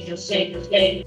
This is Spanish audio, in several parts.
Yo sé, yo sé.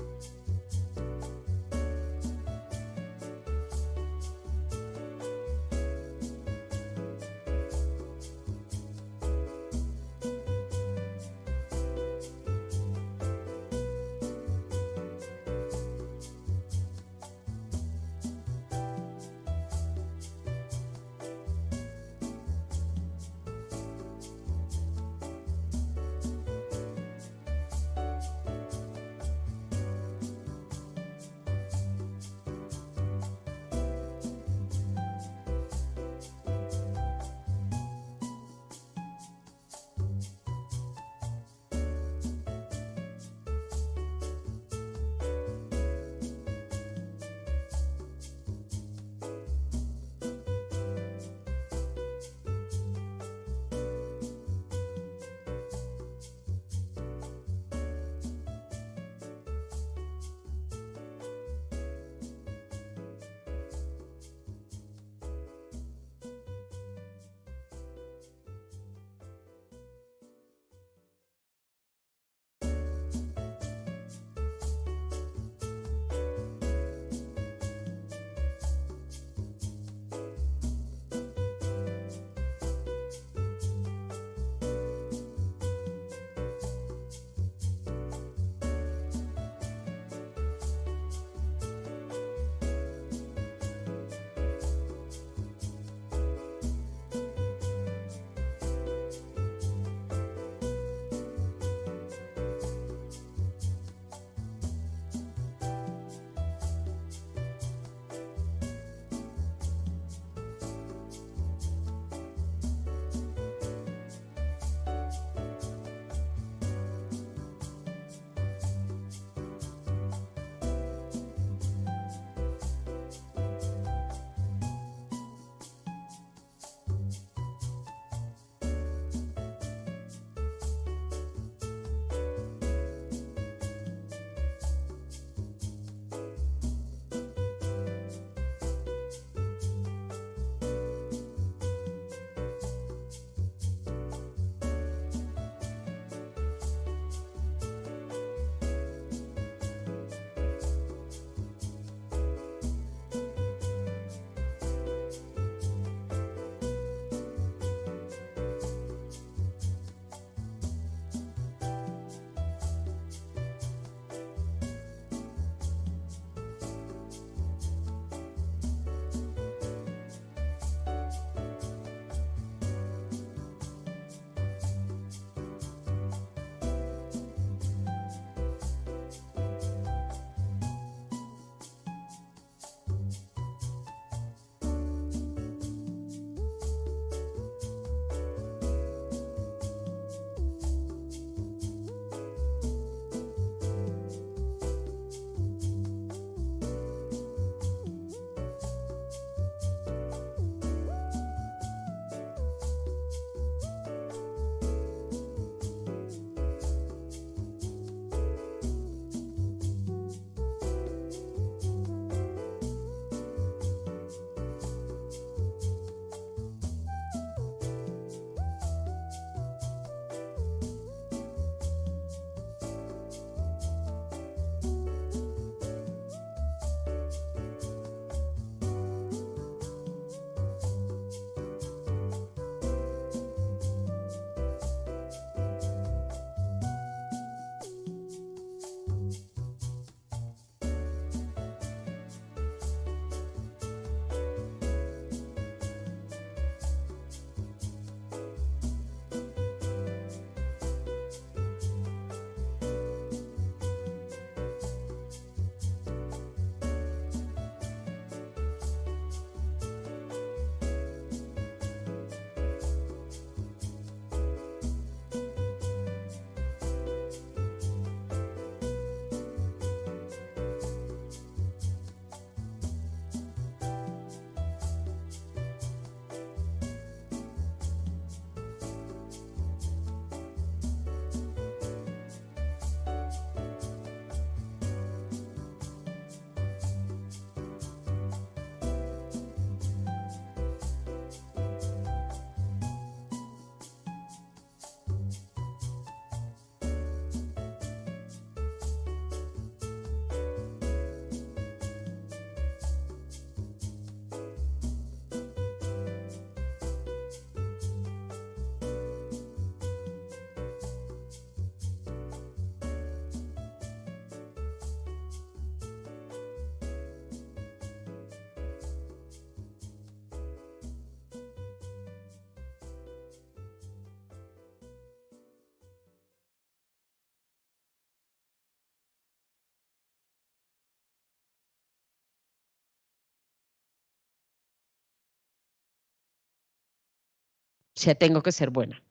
sea, tengo que ser buena.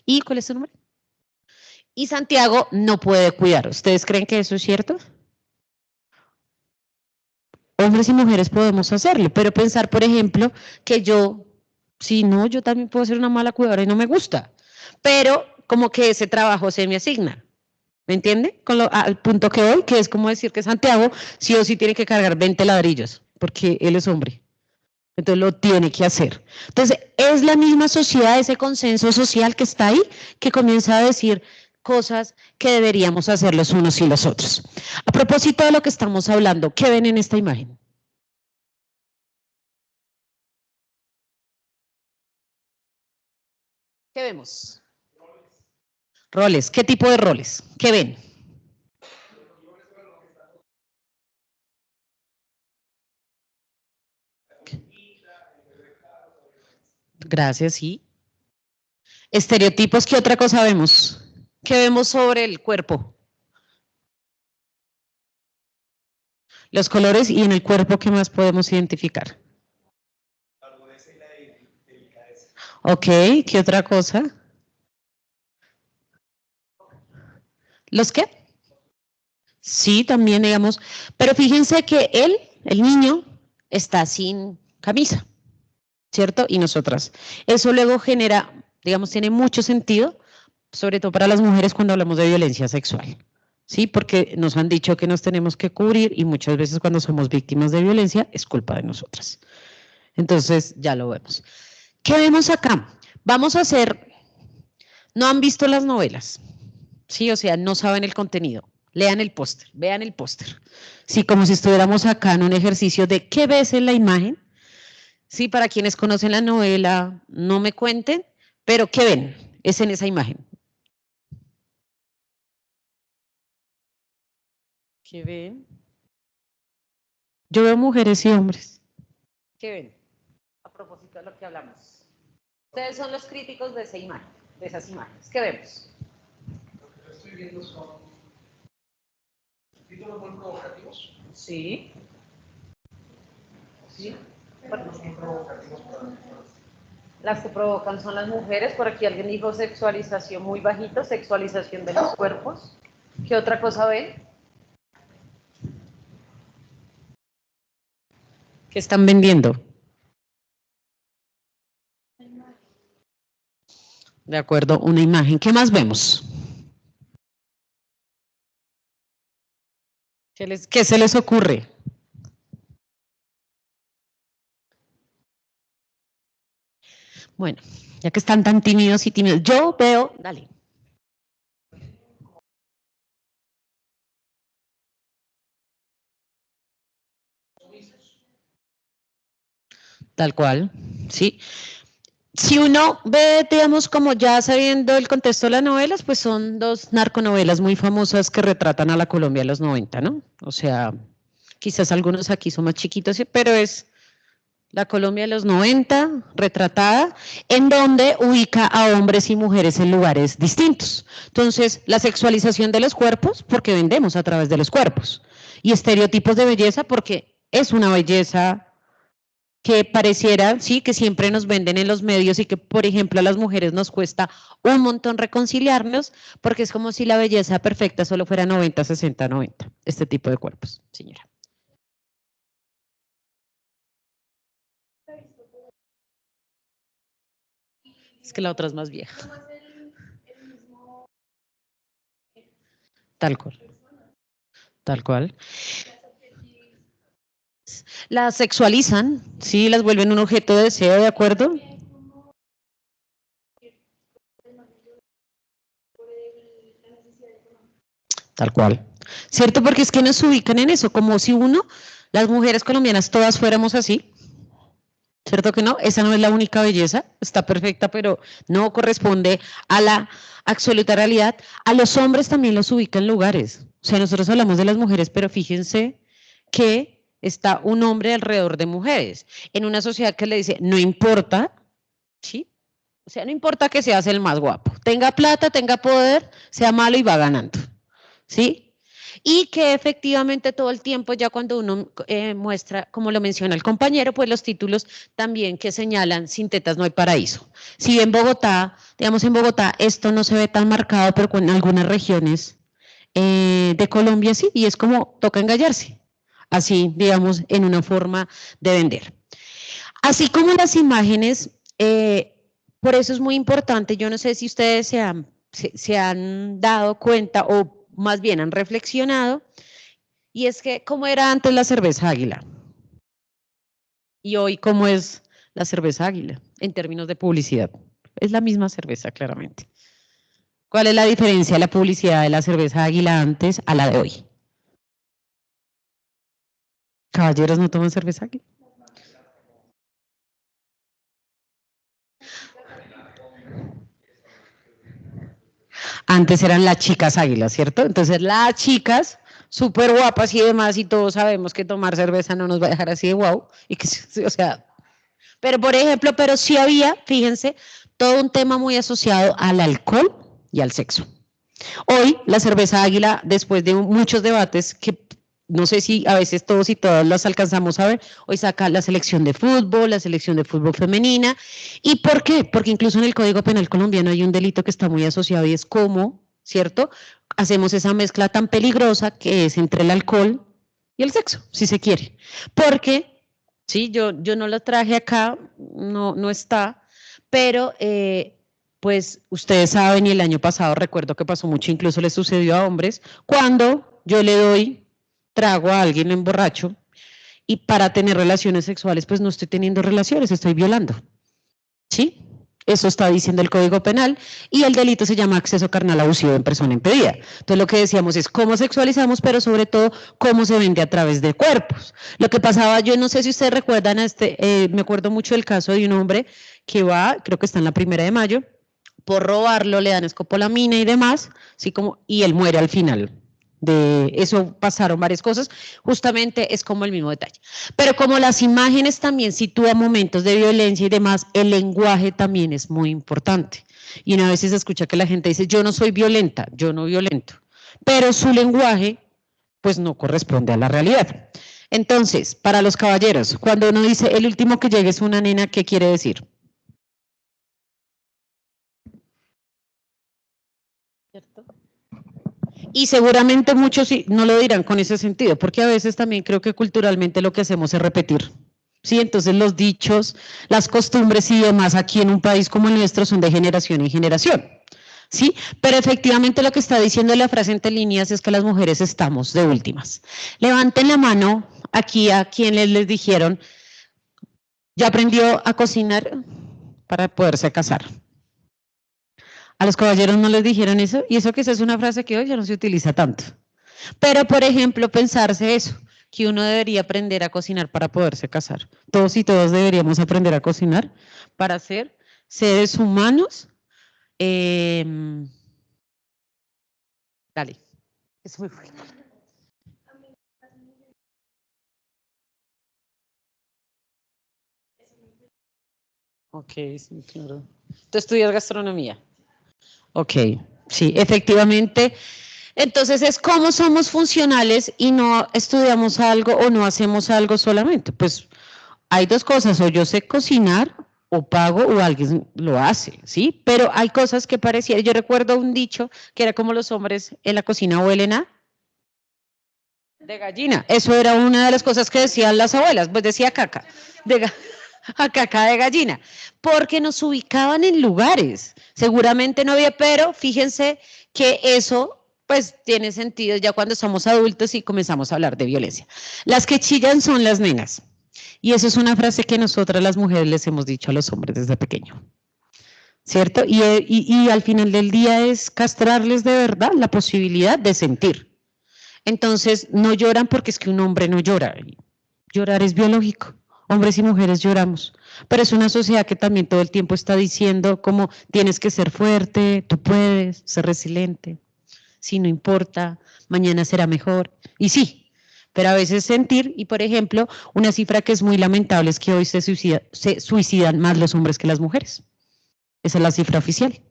¿Y cuál es su nombre? Y Santiago no puede cuidar. ¿Ustedes creen que eso es cierto? Hombres y mujeres podemos hacerlo, pero pensar, por ejemplo, que yo, si no, yo también puedo ser una mala cuidadora y no me gusta, pero como que ese trabajo se me asigna. ¿Me entiende? Al punto que voy, que es como decir que Santiago sí o sí tiene que cargar 20 ladrillos, porque él es hombre. Entonces lo tiene que hacer. Entonces es la misma sociedad, ese consenso social que está ahí, que comienza a decir cosas que deberíamos hacer los unos y los otros. A propósito de lo que estamos hablando, ¿qué ven en esta imagen? ¿Qué vemos? Roles. ¿Qué tipo de roles? ¿Qué ven? Gracias, sí. Estereotipos, ¿qué otra cosa vemos? ¿Qué vemos sobre el cuerpo? Los colores y en el cuerpo, ¿qué más podemos identificar? Ok, ¿qué otra cosa? ¿Los qué? Sí, también, digamos, pero fíjense que él, el niño, está sin camisa, ¿cierto? Y nosotras. Eso luego genera, digamos, tiene mucho sentido, sobre todo para las mujeres cuando hablamos de violencia sexual, ¿sí? Porque nos han dicho que nos tenemos que cubrir y muchas veces cuando somos víctimas de violencia es culpa de nosotras. Entonces, ya lo vemos. ¿Qué vemos acá? Vamos a hacer, no han visto las novelas, ¿sí? O sea, no saben el contenido. Lean el póster, vean el póster. Sí, como si estuviéramos acá en un ejercicio de qué ves en la imagen. Sí, para quienes conocen la novela, no me cuenten, pero ¿qué ven? Es en esa imagen. ¿Qué ven? Yo veo mujeres y hombres. ¿Qué ven? A propósito de lo que hablamos. Ustedes son los críticos de esa imagen, de esas imágenes. ¿Qué vemos? Lo que estoy viendo son títulos muy provocativos. Sí. Sí. Muy provocativos para las que provocan son las mujeres. Por aquí alguien dijo sexualización muy bajito, sexualización de los cuerpos. ¿Qué otra cosa ven? ¿Qué están vendiendo? De acuerdo, una imagen. ¿Qué más vemos? ¿Qué se les ocurre? Bueno, ya que están tan tímidos y tímidos, yo veo, dale. Tal cual, sí. Si uno ve, digamos, como ya sabiendo el contexto de las novelas, pues son dos narconovelas muy famosas que retratan a la Colombia de los 90, ¿no? O sea, quizás algunos aquí son más chiquitos, pero es la Colombia de los 90 retratada, en donde ubica a hombres y mujeres en lugares distintos. Entonces, la sexualización de los cuerpos, porque vendemos a través de los cuerpos, y estereotipos de belleza, porque es una belleza que pareciera, sí, que siempre nos venden en los medios y que, por ejemplo, a las mujeres nos cuesta un montón reconciliarnos, porque es como si la belleza perfecta solo fuera 90, 60, 90, este tipo de cuerpos, señora. Es que la otra es más vieja. Tal cual. Tal cual. Las sexualizan, sí, las vuelven un objeto de deseo, ¿de acuerdo? Tal cual. ¿Cierto? Porque es que nos ubican en eso, como si uno, las mujeres colombianas todas fuéramos así. ¿Cierto que no? Esa no es la única belleza, está perfecta, pero no corresponde a la absoluta realidad. A los hombres también los ubican en lugares. O sea, nosotros hablamos de las mujeres, pero fíjense que está un hombre alrededor de mujeres, en una sociedad que le dice, no importa, ¿sí? O sea, no importa que seas el más guapo, tenga plata, tenga poder, sea malo y va ganando, ¿sí? y que efectivamente todo el tiempo ya cuando uno muestra, como lo menciona el compañero, pues los títulos también que señalan sin tetas no hay paraíso. Si en Bogotá, digamos en Bogotá, esto no se ve tan marcado, pero en algunas regiones de Colombia sí, y es como toca engallarse, así digamos en una forma de vender. Así como las imágenes, por eso es muy importante, yo no sé si ustedes se han dado cuenta o más bien han reflexionado, y es que cómo era antes la cerveza Águila y hoy cómo es la cerveza Águila en términos de publicidad. Es la misma cerveza, claramente. ¿Cuál es la diferencia de la publicidad de la cerveza Águila antes a la de hoy? ¿Caballeros no toman cerveza Águila? Antes eran las chicas águilas, ¿cierto? Entonces las chicas súper guapas y demás, y todos sabemos que tomar cerveza no nos va a dejar así de guau, y que, o sea, pero por ejemplo, pero sí había, fíjense, todo un tema muy asociado al alcohol y al sexo. Hoy la cerveza águila, después de muchos debates que no sé si a veces todos y todas las alcanzamos a ver, hoy saca la selección de fútbol femenina. ¿Y por qué? Porque incluso en el Código Penal colombiano hay un delito que está muy asociado y es cómo, ¿cierto? Hacemos esa mezcla tan peligrosa que es entre el alcohol y el sexo, si se quiere. Porque, sí, yo no lo traje acá, no está, pero pues ustedes saben y el año pasado recuerdo que pasó mucho, incluso le sucedió a hombres, cuando yo le doy trago a alguien en borracho y para tener relaciones sexuales, pues no estoy teniendo relaciones, estoy violando. ¿Sí? Eso está diciendo el Código Penal y el delito se llama acceso carnal abusivo en persona impedida. Entonces lo que decíamos es cómo sexualizamos, pero sobre todo cómo se vende a través de cuerpos. Lo que pasaba, yo no sé si ustedes recuerdan, me acuerdo mucho del caso de un hombre que va, creo que está en la 1 de mayo, por robarlo le dan escopolamina y demás, ¿sí? Y él muere al final. De eso pasaron varias cosas, justamente es como el mismo detalle. Pero como las imágenes también sitúan momentos de violencia y demás, el lenguaje también es muy importante. Y una vez se escucha que la gente dice, yo no soy violenta, yo no violento, pero su lenguaje pues no corresponde a la realidad. Entonces, para los caballeros, cuando uno dice el último que llegue es una nena, ¿qué quiere decir? ¿Cierto? Y seguramente muchos no lo dirán con ese sentido, porque a veces también creo que culturalmente lo que hacemos es repetir. Sí, entonces los dichos, las costumbres y demás aquí en un país como el nuestro son de generación en generación. Sí, pero efectivamente lo que está diciendo la frase entre líneas es que las mujeres estamos de últimas. Levanten la mano aquí a quienes les dijeron, ya aprendió a cocinar para poderse casar. A los caballeros no les dijeron eso, y eso que esa es una frase que hoy ya no se utiliza tanto. Pero, por ejemplo, pensarse eso, que uno debería aprender a cocinar para poderse casar. Todos y todas deberíamos aprender a cocinar para ser seres humanos. Dale, es muy fuerte. Ok, sí, claro. ¿Tú estudias gastronomía? Ok, sí, efectivamente. Entonces es cómo somos funcionales y no estudiamos algo o no hacemos algo solamente. Pues hay dos cosas, o yo sé cocinar o pago o alguien lo hace, ¿sí? Pero hay cosas que parecían, yo recuerdo un dicho que era como los hombres en la cocina huelen a de gallina. Eso era una de las cosas que decían las abuelas, pues decía caca, a caca de gallina, porque nos ubicaban en lugares, seguramente no había, pero fíjense que eso pues tiene sentido ya cuando somos adultos y comenzamos a hablar de violencia. Las que chillan son las nenas, y eso es una frase que nosotras las mujeres les hemos dicho a los hombres desde pequeño, ¿cierto? Y al final del día es castrarles de verdad la posibilidad de sentir. Entonces, no lloran porque es que un hombre no llora. Llorar es biológico. Hombres y mujeres lloramos. Pero es una sociedad que también todo el tiempo está diciendo como tienes que ser fuerte, tú puedes ser resiliente. Si no importa, mañana será mejor. Y sí, pero a veces sentir, y por ejemplo, una cifra que es muy lamentable es que hoy se suicidan más los hombres que las mujeres. Esa es la cifra oficial.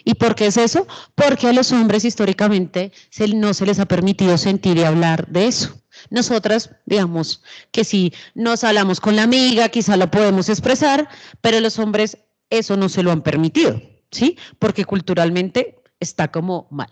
¿Y por qué es eso? Porque a los hombres históricamente no se les ha permitido sentir y hablar de eso. Nosotras, digamos que si nos hablamos con la amiga, quizá lo podemos expresar, pero los hombres eso no se lo han permitido, ¿sí? Porque culturalmente está como mal.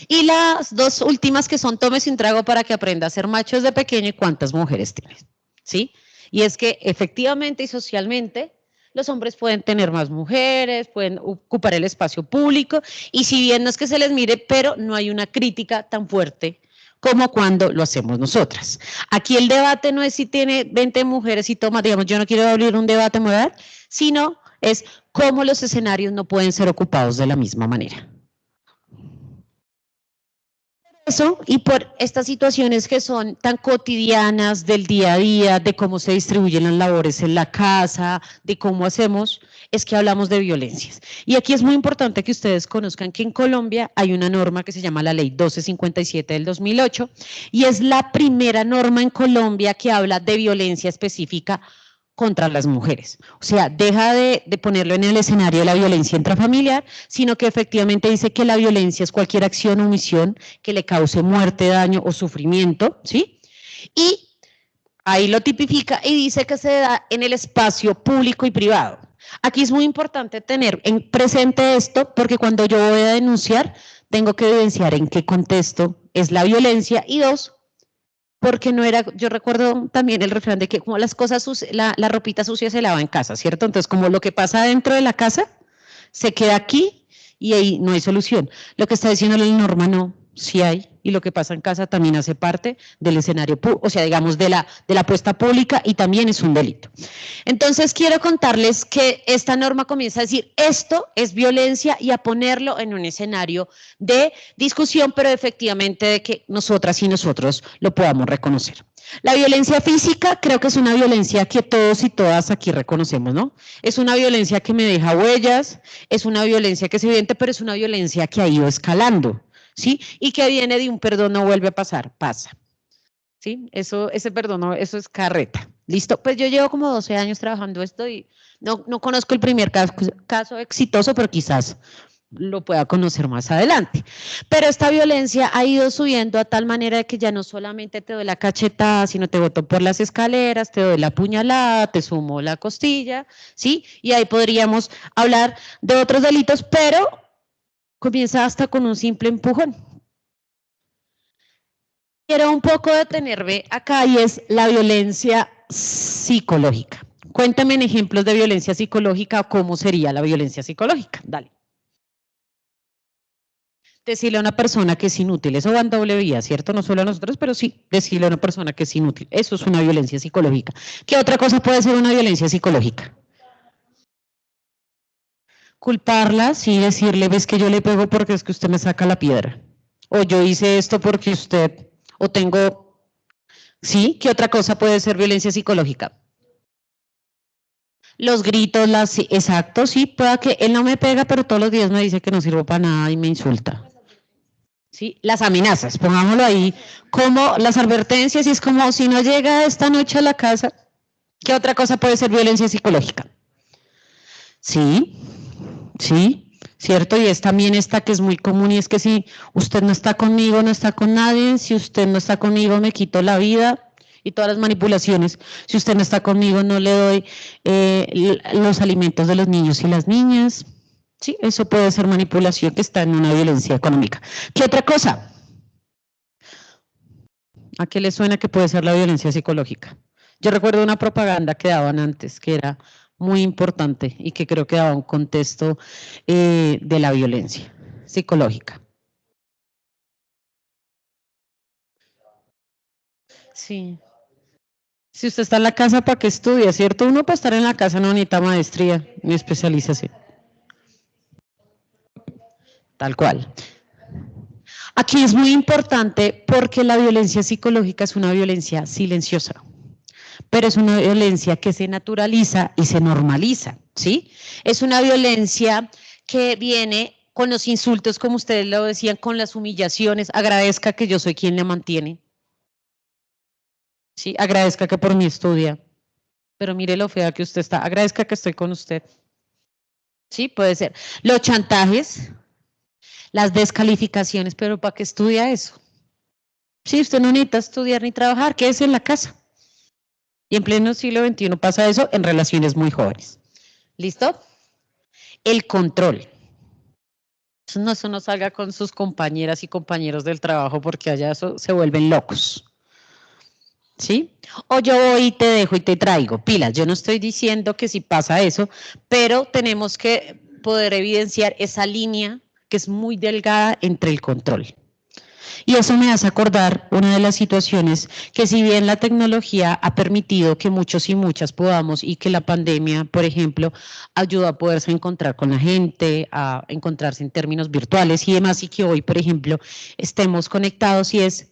Y las dos últimas que son tómese un trago para que aprenda a ser macho desde pequeño y cuántas mujeres tienes, ¿sí? Y es que efectivamente y socialmente los hombres pueden tener más mujeres, pueden ocupar el espacio público y si bien no es que se les mire, pero no hay una crítica tan fuerte como cuando lo hacemos nosotras. Aquí el debate no es si tiene 20 mujeres y toma, digamos, yo no quiero abrir un debate moral, sino es cómo los escenarios no pueden ser ocupados de la misma manera. Eso y por estas situaciones que son tan cotidianas del día a día, de cómo se distribuyen las labores en la casa, de cómo hacemos, es que hablamos de violencias. Y aquí es muy importante que ustedes conozcan que en Colombia hay una norma que se llama la Ley 1257 del 2008 y es la primera norma en Colombia que habla de violencia específica contra las mujeres. O sea, deja de ponerlo en el escenario de la violencia intrafamiliar, sino que efectivamente dice que la violencia es cualquier acción o omisión que le cause muerte, daño o sufrimiento, ¿sí? Y ahí lo tipifica y dice que se da en el espacio público y privado. Aquí es muy importante tener en presente esto, porque cuando yo voy a denunciar, tengo que evidenciar en qué contexto es la violencia y dos, porque no era, yo recuerdo también el refrán de que como las cosas sucias, la ropita sucia se lava en casa, ¿cierto? Entonces, como lo que pasa dentro de la casa se queda aquí y ahí no hay solución. Lo que está diciendo la norma no, sí hay, y lo que pasa en casa también hace parte del escenario, o sea, digamos, de la apuesta pública y también es un delito. Entonces, quiero contarles que esta norma comienza a decir, esto es violencia y a ponerlo en un escenario de discusión, pero efectivamente de que nosotras y nosotros lo podamos reconocer. La violencia física creo que es una violencia que todos y todas aquí reconocemos, ¿no? Es una violencia que me deja huellas, es una violencia que es evidente, pero es una violencia que ha ido escalando, ¿sí? Y que viene de un perdón no vuelve a pasar, pasa. ¿Sí? Ese perdón, no, eso es carreta. ¿Listo? Pues yo llevo como 12 años trabajando esto y no conozco el primer caso exitoso, pero quizás lo pueda conocer más adelante. Pero esta violencia ha ido subiendo a tal manera de que ya no solamente te doy la cachetada, sino te boto por las escaleras, te doy la puñalada, te sumo la costilla, ¿sí? Y ahí podríamos hablar de otros delitos, pero comienza hasta con un simple empujón. Quiero un poco detenerme acá y es la violencia psicológica. Cuéntame en ejemplos de violencia psicológica, ¿cómo sería la violencia psicológica? Dale. Decirle a una persona que es inútil, eso va en doble vía, ¿cierto? No solo a nosotros, pero sí, decirle a una persona que es inútil, eso es una violencia psicológica. ¿Qué otra cosa puede ser una violencia psicológica? Culparla, sí, decirle, ves que yo le pego porque es que usted me saca la piedra. O yo hice esto porque usted, o tengo, ¿sí? ¿Qué otra cosa puede ser violencia psicológica? Los gritos, exacto, sí, pueda que él no me pega, pero todos los días me dice que no sirvo para nada y me insulta. Sí, las amenazas, pongámoslo ahí, como las advertencias, y es como si no llega esta noche a la casa, ¿qué otra cosa puede ser violencia psicológica? Sí, sí, cierto, y es también esta que es muy común, y es que si usted no está conmigo, no está con nadie, si usted no está conmigo, me quito la vida, y todas las manipulaciones, si usted no está conmigo, no le doy los alimentos de los niños y las niñas. Sí, eso puede ser manipulación que está en una violencia económica. ¿Qué otra cosa? ¿A qué le suena que puede ser la violencia psicológica? Yo recuerdo una propaganda que daban antes que era muy importante y que creo que daba un contexto de la violencia psicológica. Sí. Si usted está en la casa, ¿para qué estudia? ¿Cierto? Uno para estar en la casa no necesita maestría ni especialización. Tal cual. Aquí es muy importante porque la violencia psicológica es una violencia silenciosa, pero es una violencia que se naturaliza y se normaliza, ¿sí? Es una violencia que viene con los insultos, como ustedes lo decían, con las humillaciones, agradezca que yo soy quien le mantiene, ¿sí? Agradezca que por mí estudia, pero mire lo fea que usted está, agradezca que estoy con usted. Sí, puede ser. Los chantajes, las descalificaciones, pero ¿para qué estudia eso? Sí, usted no necesita estudiar ni trabajar, quédese en la casa. Y en pleno siglo XXI pasa eso en relaciones muy jóvenes. ¿Listo? El control. Eso no salga con sus compañeras y compañeros del trabajo porque allá eso se vuelven locos. ¿Sí? O yo voy y te dejo y te traigo pilas. Yo no estoy diciendo que si pasa eso, pero tenemos que poder evidenciar esa línea que es muy delgada entre el control. Y eso me hace acordar una de las situaciones que si bien la tecnología ha permitido que muchos y muchas podamos y que la pandemia, por ejemplo, ayudó a poderse encontrar con la gente, a encontrarse en términos virtuales y demás, y que hoy, por ejemplo, estemos conectados y es,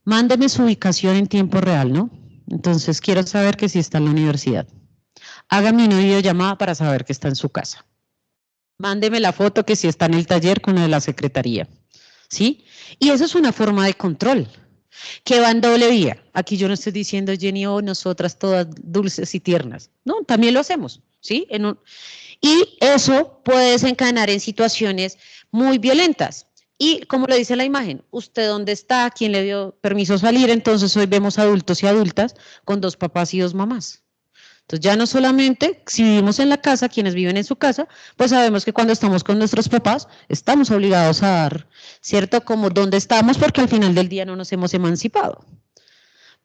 mándeme su ubicación en tiempo real, ¿no? Entonces quiero saber que sí está en la universidad. Hágame una videollamada para saber que está en su casa. Mándeme la foto que sí está en el taller con la de la secretaría. ¿Sí? Y eso es una forma de control, que va en doble vía. Aquí yo no estoy diciendo, Jenny, oh, nosotras todas dulces y tiernas. No, también lo hacemos, ¿sí? Y eso puede desencadenar en situaciones muy violentas. Y como lo dice la imagen, ¿usted dónde está? ¿Quién le dio permiso salir? Entonces hoy vemos adultos y adultas con 2 papás y 2 mamás. Entonces ya no solamente si vivimos en la casa, quienes viven en su casa, pues sabemos que cuando estamos con nuestros papás estamos obligados a dar, ¿cierto? Como dónde estamos porque al final del día no nos hemos emancipado.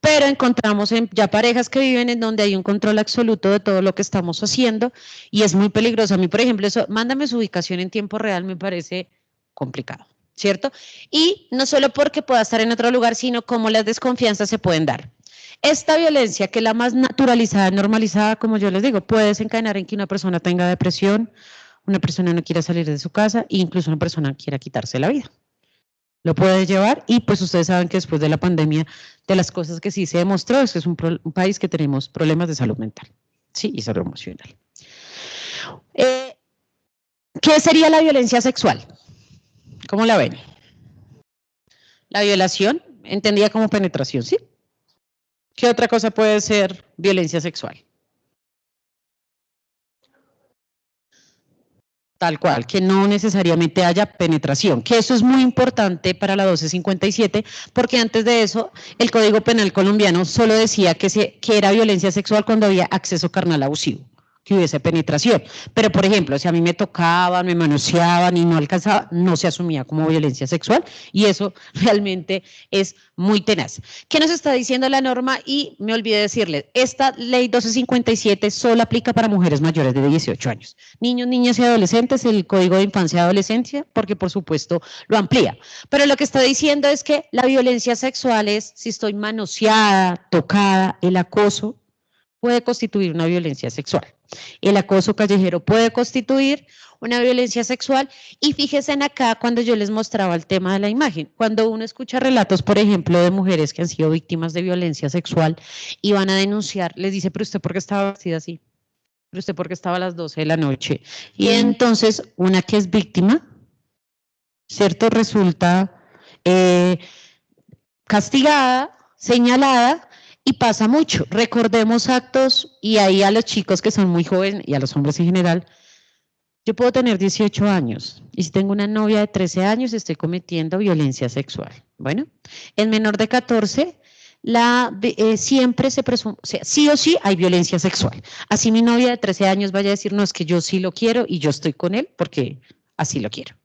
Pero encontramos ya parejas que viven en donde hay un control absoluto de todo lo que estamos haciendo y es muy peligroso. A mí, por ejemplo, eso, mándame su ubicación en tiempo real, me parece complicado, ¿cierto? Y no solo porque pueda estar en otro lugar, sino cómo las desconfianzas se pueden dar. Esta violencia, que es la más naturalizada, normalizada, como yo les digo, puede desencadenar en que una persona tenga depresión, una persona no quiera salir de su casa e incluso una persona quiera quitarse la vida. Lo puede llevar y pues ustedes saben que después de la pandemia, de las cosas que sí se demostró es que es un país que tenemos problemas de salud mental, sí, y salud emocional. ¿Qué sería la violencia sexual? ¿Cómo la ven? La violación, entendida como penetración, ¿sí? ¿Qué otra cosa puede ser violencia sexual? Tal cual, que no necesariamente haya penetración, que eso es muy importante para la 1257, porque antes de eso el Código Penal colombiano solo decía que era violencia sexual cuando había acceso carnal abusivo, que hubiese penetración. Pero, por ejemplo, si a mí me tocaban, me manoseaban y no alcanzaba, no se asumía como violencia sexual y eso realmente es muy tenaz. ¿Qué nos está diciendo la norma? Y me olvidé decirles, esta ley 1257 solo aplica para mujeres mayores de 18 años. Niños, niñas y adolescentes, el Código de Infancia y Adolescencia, porque por supuesto lo amplía. Pero lo que está diciendo es que la violencia sexual es si estoy manoseada, tocada, el acoso puede constituir una violencia sexual. El acoso callejero puede constituir una violencia sexual y fíjense en acá cuando yo les mostraba el tema de la imagen, cuando uno escucha relatos, por ejemplo, de mujeres que han sido víctimas de violencia sexual y van a denunciar, les dice, pero usted ¿por qué estaba vestida así? ¿Pero usted por qué estaba a las 12 de la noche? Y entonces una que es víctima, ¿cierto? Resulta castigada, señalada, y pasa mucho. Recordemos actos, y ahí a los chicos que son muy jóvenes, y a los hombres en general, yo puedo tener 18 años, y si tengo una novia de 13 años, estoy cometiendo violencia sexual. Bueno, en menor de 14, siempre se presume, o sea, sí o sí hay violencia sexual. Así mi novia de 13 años vaya a decir, no, es que yo sí lo quiero, y yo estoy con él porque así lo quiero.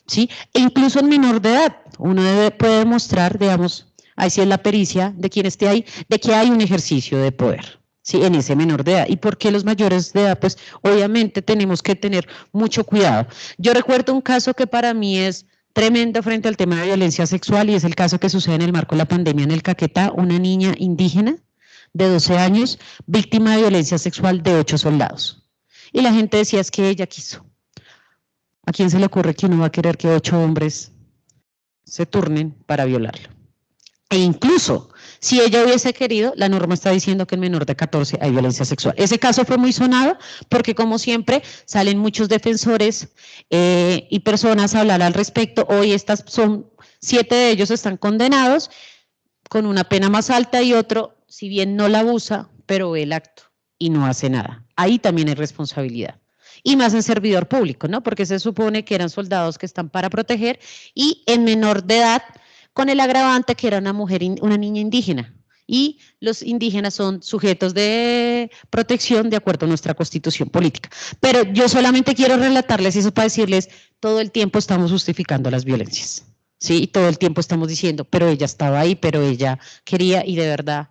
¿Sí? E incluso en menor de edad, uno puede demostrar, digamos, ahí sí es la pericia de quien esté ahí, de que hay un ejercicio de poder, ¿sí? En ese menor de edad. ¿Y por qué los mayores de edad? Pues obviamente tenemos que tener mucho cuidado. Yo recuerdo un caso que para mí es tremendo frente al tema de violencia sexual y es el caso que sucede en el marco de la pandemia en el Caquetá, una niña indígena de 12 años, víctima de violencia sexual de 8 soldados. Y la gente decía es que ella quiso. ¿A quién se le ocurre que uno va a querer que 8 hombres se turnen para violarlo? E incluso, si ella hubiese querido, la norma está diciendo que en menor de 14 hay violencia sexual. Ese caso fue muy sonado porque, como siempre, salen muchos defensores y personas a hablar al respecto. Hoy 7 de ellos están condenados con una pena más alta y otro, si bien no la abusa, pero ve el acto y no hace nada. Ahí también hay responsabilidad. y más en servidor público, ¿no? Porque se supone que eran soldados que están para proteger y en menor de edad, con el agravante que era una mujer, una niña indígena. Y los indígenas son sujetos de protección de acuerdo a nuestra constitución política. Pero yo solamente quiero relatarles eso para decirles, todo el tiempo estamos justificando las violencias, ¿sí? Y todo el tiempo estamos diciendo, pero ella estaba ahí, pero ella quería y de verdad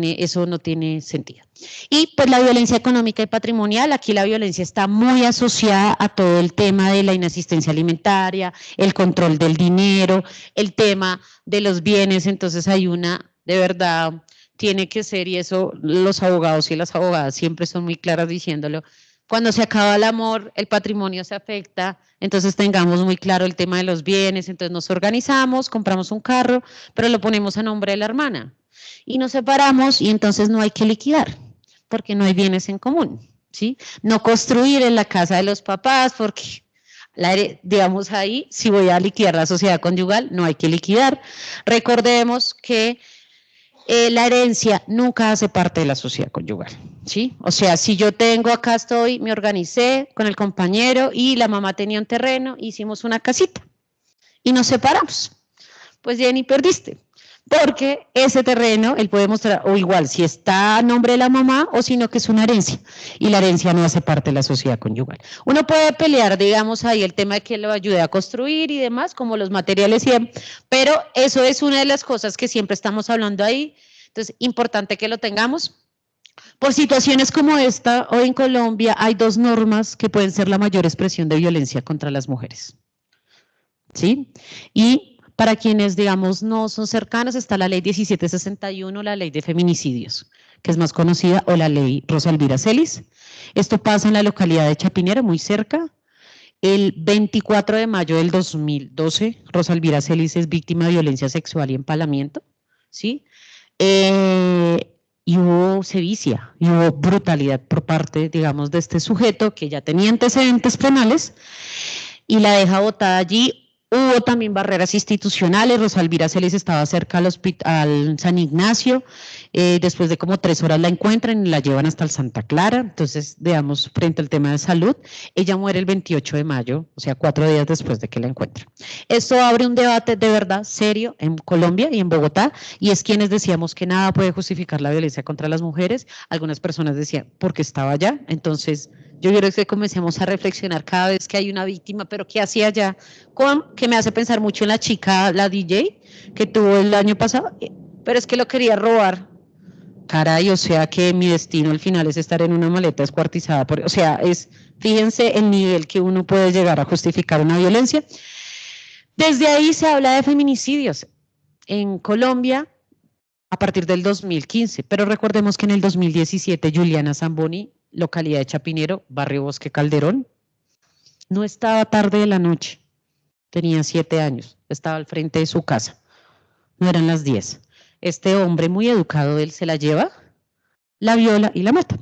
eso no tiene sentido. Y pues la violencia económica y patrimonial, aquí la violencia está muy asociada a todo el tema de la inasistencia alimentaria, el control del dinero, el tema de los bienes, entonces hay de verdad, tiene que ser, y eso los abogados y las abogadas siempre son muy claras diciéndolo, cuando se acaba el amor, el patrimonio se afecta, entonces tengamos muy claro el tema de los bienes, entonces nos organizamos, compramos un carro, pero lo ponemos a nombre de la hermana, y nos separamos y entonces no hay que liquidar, porque no hay bienes en común, ¿sí? No construir en la casa de los papás, porque digamos ahí, si voy a liquidar la sociedad conyugal, no hay que liquidar. Recordemos que la herencia nunca hace parte de la sociedad conyugal, ¿sí? O sea, si yo tengo, acá estoy, me organicé con el compañero y la mamá tenía un terreno, hicimos una casita y nos separamos. Pues bien, y perdiste, porque ese terreno, él puede mostrar, o igual, si está a nombre de la mamá o si no, que es una herencia, y la herencia no hace parte de la sociedad conyugal. Uno puede pelear, digamos, ahí el tema de que lo ayude a construir y demás, como los materiales, pero eso es una de las cosas que siempre estamos hablando ahí, entonces, importante que lo tengamos. Por situaciones como esta, hoy en Colombia hay 2 normas que pueden ser la mayor expresión de violencia contra las mujeres, ¿sí? Y para quienes, digamos, no son cercanos, está la ley 1761, la ley de feminicidios, que es más conocida, o la ley Rosa Elvira Celis. Esto pasa en la localidad de Chapinero, muy cerca. El 24 de mayo del 2012, Rosa Elvira Celis es víctima de violencia sexual y empalamiento, ¿sí? Y hubo sevicia, y hubo brutalidad por parte, digamos, de este sujeto que ya tenía antecedentes penales y la deja botada allí. Hubo también barreras institucionales, Rosa Elvira Celis estaba cerca al San Ignacio, después de como 3 horas la encuentran y la llevan hasta el Santa Clara, entonces, digamos, frente al tema de salud, ella muere el 28 de mayo, o sea, 4 días después de que la encuentran. Esto abre un debate de verdad serio en Colombia y en Bogotá, y es quienes decíamos que nada puede justificar la violencia contra las mujeres, algunas personas decían, porque estaba allá, entonces yo quiero que comencemos a reflexionar cada vez que hay una víctima, pero ¿qué hacía allá? Que me hace pensar mucho en la chica, la DJ, que tuvo el año pasado, pero es que lo quería robar. Caray, o sea que mi destino al final es estar en una maleta descuartizada. O sea, fíjense el nivel que uno puede llegar a justificar una violencia. Desde ahí se habla de feminicidios en Colombia a partir del 2015, pero recordemos que en el 2017 Juliana Zamboni, localidad de Chapinero, barrio Bosque Calderón, no estaba tarde de la noche, tenía 7 años, estaba al frente de su casa, no eran las 10. Este hombre muy educado, él se la lleva, la viola y la mata.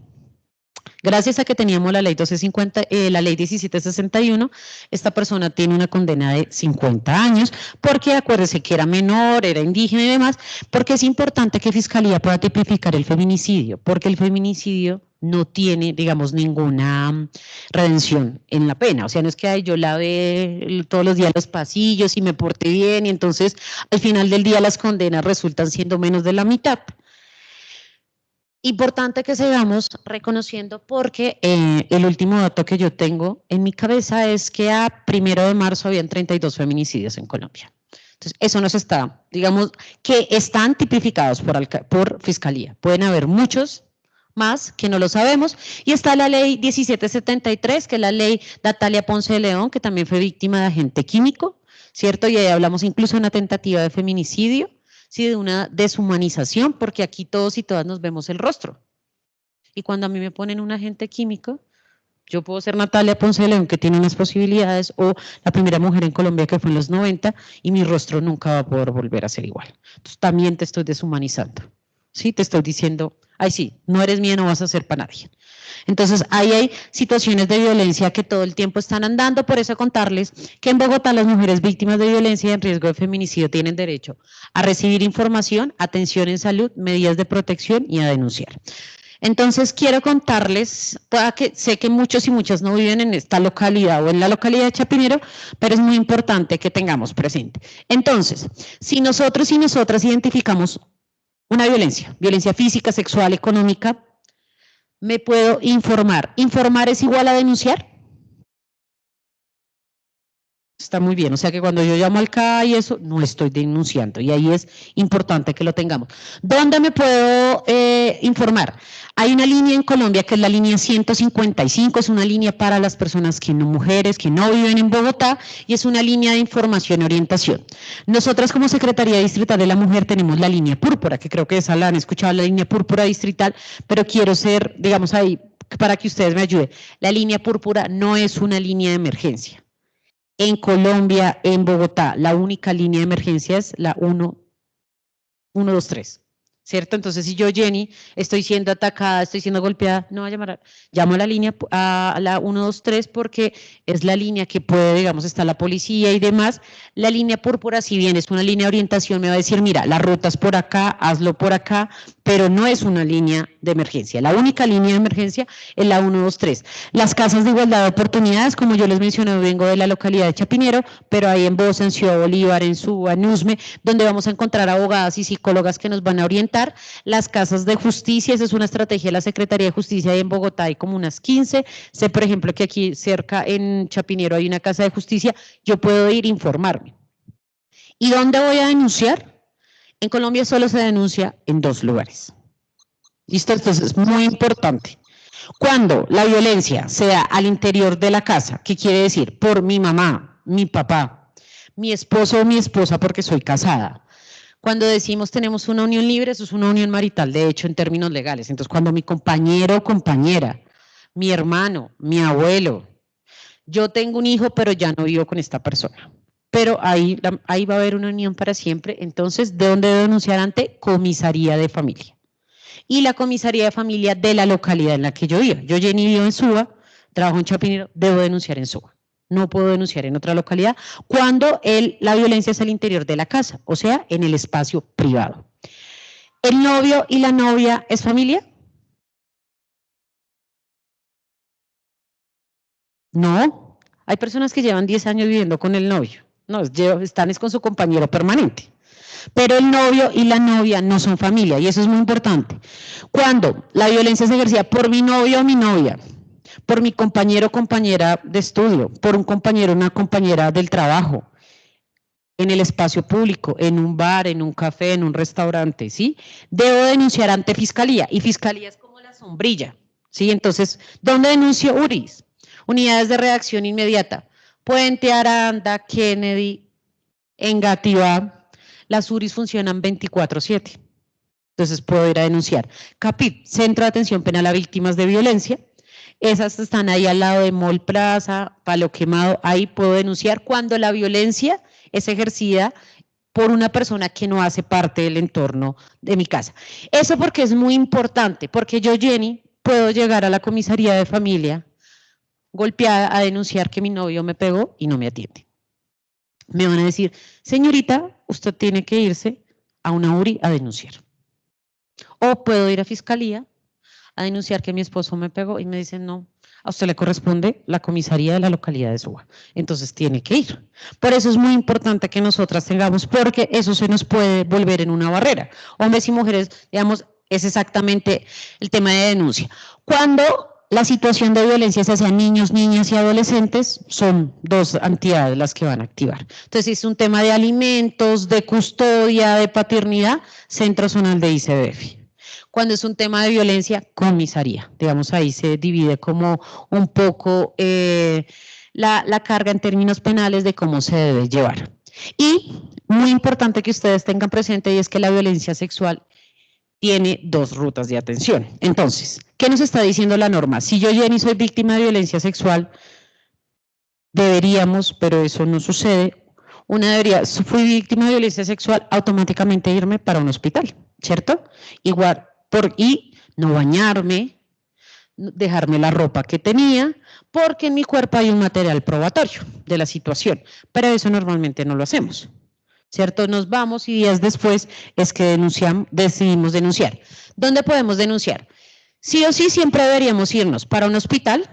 Gracias a que teníamos la ley 1761, esta persona tiene una condena de 50 años, porque acuérdese que era menor, era indígena y demás, porque es importante que Fiscalía pueda tipificar el feminicidio, porque el feminicidio no tiene, digamos, ninguna redención en la pena. O sea, no es que yo lave todos los días los pasillos y me porté bien, y entonces al final del día las condenas resultan siendo menos de la mitad. Importante que sigamos reconociendo porque el último dato que yo tengo en mi cabeza es que a 1 de marzo habían 32 feminicidios en Colombia. Entonces, eso nos está, digamos, que están tipificados por Fiscalía. Pueden haber muchos más que no lo sabemos. Y está la ley 1773, que es la ley Natalia Ponce de León, que también fue víctima de agente químico, ¿cierto? Y ahí hablamos incluso de una tentativa de feminicidio. Sí, de una deshumanización, porque aquí todos y todas nos vemos el rostro. Y cuando a mí me ponen un agente químico, yo puedo ser Natalia Ponce de León, que tiene unas posibilidades, o la primera mujer en Colombia que fue en los 90, y mi rostro nunca va a poder volver a ser igual. Entonces también te estoy deshumanizando. Sí, te estoy diciendo, ay sí, no eres mía, no vas a ser para nadie. Entonces, ahí hay situaciones de violencia que todo el tiempo están andando, por eso contarles que en Bogotá las mujeres víctimas de violencia y en riesgo de feminicidio tienen derecho a recibir información, atención en salud, medidas de protección y a denunciar. Entonces quiero contarles, pueda que sé que muchos y muchas no viven en esta localidad o en la localidad de Chapinero, pero es muy importante que tengamos presente. Entonces, si nosotros y nosotras identificamos una violencia, violencia física, sexual, económica, me puedo informar. ¿Informar es igual a denunciar? Está muy bien, o sea que cuando yo llamo al CAA y eso, no estoy denunciando, y ahí es importante que lo tengamos. ¿Dónde me puedo informar? Hay una línea en Colombia que es la línea 155, es una línea para las personas que no, mujeres que no viven en Bogotá, y es una línea de información y orientación. Nosotras como Secretaría Distrital de la Mujer tenemos la línea púrpura, que creo que esa la han escuchado, la línea púrpura distrital, pero quiero ser, digamos ahí, para que ustedes me ayuden. La línea púrpura no es una línea de emergencia. En Colombia, en Bogotá, la única línea de emergencia es la 123, ¿cierto? Entonces, si yo, Jenny, estoy siendo atacada, estoy siendo golpeada, no va a llamar, llamo a la línea, a la 123 porque es la línea que puede, digamos, está la policía y demás. La línea púrpura, si bien es una línea de orientación, me va a decir, mira, la ruta es por acá, hazlo por acá, pero no es una línea de emergencia. La única línea de emergencia es la 123. Las casas de igualdad de oportunidades, como yo les mencioné, vengo de la localidad de Chapinero, pero hay en Bosa, en Ciudad Bolívar, en Suba, en Usme, donde vamos a encontrar abogadas y psicólogas que nos van a orientar. Las casas de justicia, esa es una estrategia de la Secretaría de Justicia, y en Bogotá hay como unas 15. Sé, por ejemplo, que aquí cerca en Chapinero hay una casa de justicia, yo puedo ir a informarme. ¿Y dónde voy a denunciar? En Colombia solo se denuncia en 2 lugares. ¿Listo? Entonces es muy importante. Cuando la violencia sea al interior de la casa, ¿qué quiere decir? Por mi mamá, mi papá, mi esposo o mi esposa porque soy casada. Cuando decimos tenemos una unión libre, eso es una unión marital, de hecho, en términos legales. Entonces, cuando mi compañero o compañera, mi hermano, mi abuelo, yo tengo un hijo, pero ya no vivo con esta persona. Pero ahí va a haber una unión para siempre. Entonces, ¿de dónde debo denunciar? Ante comisaría de familia. Y la comisaría de familia de la localidad en la que yo vivo. Yo, Jenny, vivo en Suba, trabajo en Chapinero, debo denunciar en Suba. No puedo denunciar en otra localidad cuando la violencia es al interior de la casa, o sea, en el espacio privado. ¿El novio y la novia es familia? No. Hay personas que llevan 10 años viviendo con el novio. No, están con su compañero permanente. Pero el novio y la novia no son familia, y eso es muy importante. Cuando la violencia es ejercida por mi novio o mi novia, por mi compañero o compañera de estudio, por un compañero o una compañera del trabajo, en el espacio público, en un bar, en un café, en un restaurante, ¿sí? Debo denunciar ante fiscalía, y fiscalía es como la sombrilla, ¿sí? Entonces, ¿dónde denuncio? URIs, unidades de reacción inmediata, Puente Aranda, Kennedy, Engativá. Las URIs funcionan 24/7, entonces puedo ir a denunciar. CAPIP, Centro de Atención Penal a Víctimas de Violencia, esas están ahí al lado de Mall Plaza, Palo Quemado, ahí puedo denunciar cuando la violencia es ejercida por una persona que no hace parte del entorno de mi casa. Eso porque es muy importante, porque yo, Jenny, puedo llegar a la comisaría de familia golpeada a denunciar que mi novio me pegó y no me atiende. Me van a decir, señorita, usted tiene que irse a una URI a denunciar. O puedo ir a fiscalía a denunciar que mi esposo me pegó, y me dicen, no, a usted le corresponde la comisaría de la localidad de Suba. Entonces tiene que ir. Por eso es muy importante que nosotras tengamos, porque eso se nos puede volver en una barrera. Hombres y mujeres, digamos, es exactamente el tema de denuncia. Cuando la situación de violencia es hacia niños, niñas y adolescentes, son 2 entidades las que van a activar. Entonces, es un tema de alimentos, de custodia, de paternidad, Centro Zonal de ICBF. Cuando es un tema de violencia, comisaría. Digamos, ahí se divide como un poco la carga en términos penales de cómo se debe llevar. Y muy importante que ustedes tengan presente, y es que la violencia sexual tiene 2 rutas de atención. Entonces, ¿qué nos está diciendo la norma? Si yo, Jenny, soy víctima de violencia sexual, deberíamos, pero eso no sucede, fui víctima de violencia sexual, automáticamente irme para un hospital, ¿cierto? Igual, y no bañarme, dejarme la ropa que tenía, porque en mi cuerpo hay un material probatorio de la situación, pero eso normalmente no lo hacemos. ¿Cierto? Nos vamos y días después es que decidimos denunciar. ¿Dónde podemos denunciar? Sí o sí siempre deberíamos irnos para un hospital,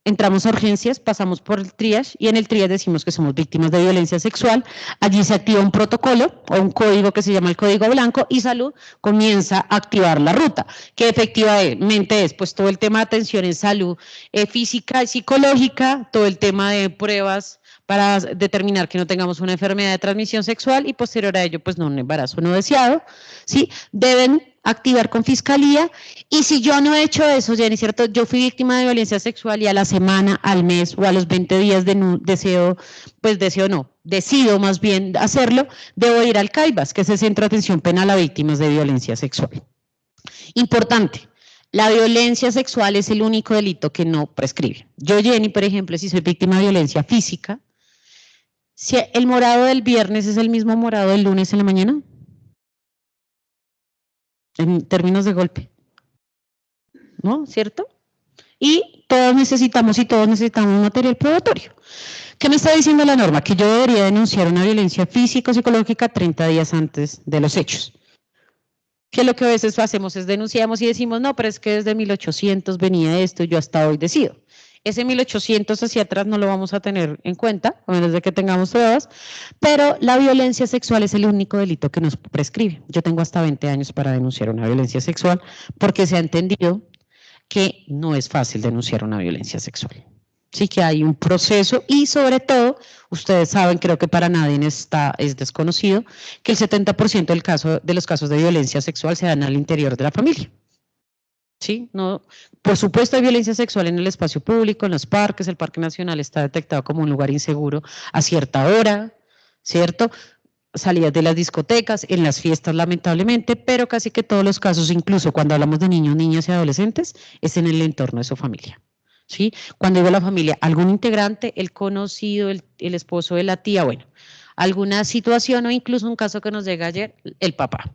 entramos a urgencias, pasamos por el triage y en el triage decimos que somos víctimas de violencia sexual. Allí se activa un protocolo o un código que se llama el código blanco y salud comienza a activar la ruta, que efectivamente es pues todo el tema de atención en salud física y psicológica, todo el tema de pruebas para determinar que no tengamos una enfermedad de transmisión sexual y posterior a ello, pues no un embarazo no deseado, ¿sí? Deben activar con fiscalía y si yo no he hecho eso, Jenny, ¿cierto? Yo fui víctima de violencia sexual y a la semana, al mes o a los 20 días decido más bien hacerlo, debo ir al CAIVAS, que es el Centro de Atención Penal a Víctimas de Violencia Sexual. Importante. La violencia sexual es el único delito que no prescribe. Yo, Jenny, por ejemplo, si soy víctima de violencia física, si el morado del viernes es el mismo morado del lunes en la mañana, en términos de golpe, ¿no? ¿Cierto? Y todos necesitamos un material probatorio. ¿Qué me está diciendo la norma? Que yo debería denunciar una violencia física o psicológica 30 días antes de los hechos. Que lo que a veces hacemos es denunciamos y decimos, no, pero es que desde 1800 venía esto y yo hasta hoy decido. Ese 1800 hacia atrás no lo vamos a tener en cuenta, a menos de que tengamos pruebas, pero la violencia sexual es el único delito que nos prescribe. Yo tengo hasta 20 años para denunciar una violencia sexual porque se ha entendido que no es fácil denunciar una violencia sexual. Sí que hay un proceso y sobre todo, ustedes saben, creo que para nadie es desconocido, que el 70% de los casos de violencia sexual se dan al interior de la familia. ¿Sí? No, por supuesto hay violencia sexual en el espacio público, en los parques, el Parque Nacional está detectado como un lugar inseguro a cierta hora, ¿cierto? Salidas de las discotecas, en las fiestas lamentablemente, pero casi que todos los casos, incluso cuando hablamos de niños, niñas y adolescentes, es en el entorno de su familia. ¿Sí? Cuando digo la familia, algún integrante, el conocido, el esposo de la tía, bueno, alguna situación o incluso un caso que nos llega ayer, el papá.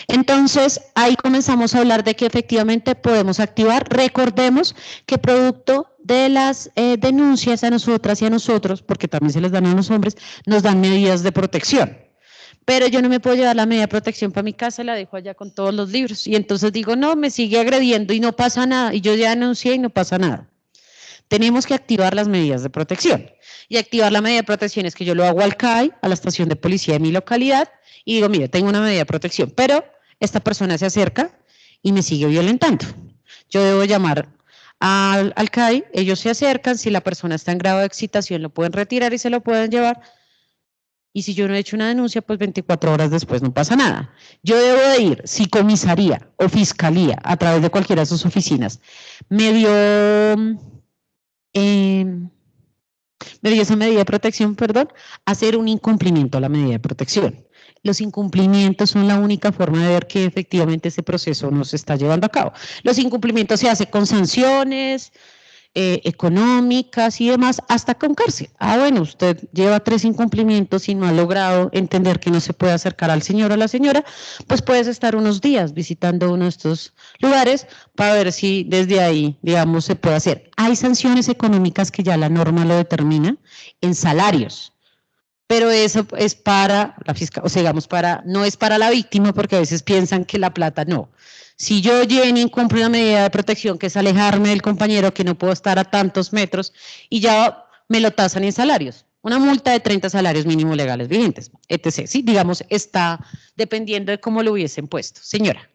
Entonces, ahí comenzamos a hablar de que efectivamente podemos activar. Recordemos que producto de las denuncias a nosotras y a nosotros, porque también se les dan a los hombres, nos dan medidas de protección. Pero yo no me puedo llevar la medida de protección para mi casa, la dejo allá con todos los libros. Y entonces digo, no, me sigue agrediendo y no pasa nada. Y yo ya denuncié y no pasa nada. Tenemos que activar las medidas de protección. Y activar la medida de protección es que yo lo hago al CAI, a la estación de policía de mi localidad, y digo, mire, tengo una medida de protección, pero esta persona se acerca y me sigue violentando. Yo debo llamar al CAI, ellos se acercan, si la persona está en grado de excitación lo pueden retirar y se lo pueden llevar. Y si yo no he hecho una denuncia, pues 24 horas después no pasa nada. Yo debo de ir, si comisaría o fiscalía, a través de cualquiera de sus oficinas, me dio esa medida de protección, hacer un incumplimiento a la medida de protección. Los incumplimientos son la única forma de ver que efectivamente ese proceso no se está llevando a cabo. Los incumplimientos se hacen con sanciones económicas y demás, hasta con cárcel. Bueno, usted lleva 3 incumplimientos y no ha logrado entender que no se puede acercar al señor o a la señora, pues puedes estar unos días visitando uno de estos lugares para ver si desde ahí, digamos, se puede hacer. Hay sanciones económicas que ya la norma lo determina en salarios, pero eso es para la fiscal, o sea, digamos, no es para la víctima, porque a veces piensan que la plata no. Si yo, Jenny, cumplo una medida de protección que es alejarme del compañero, que no puedo estar a tantos metros, y ya me lo tasan en salarios. Una multa de 30 salarios mínimos legales vigentes, etc. Sí, digamos, está dependiendo de cómo lo hubiesen puesto. Señora.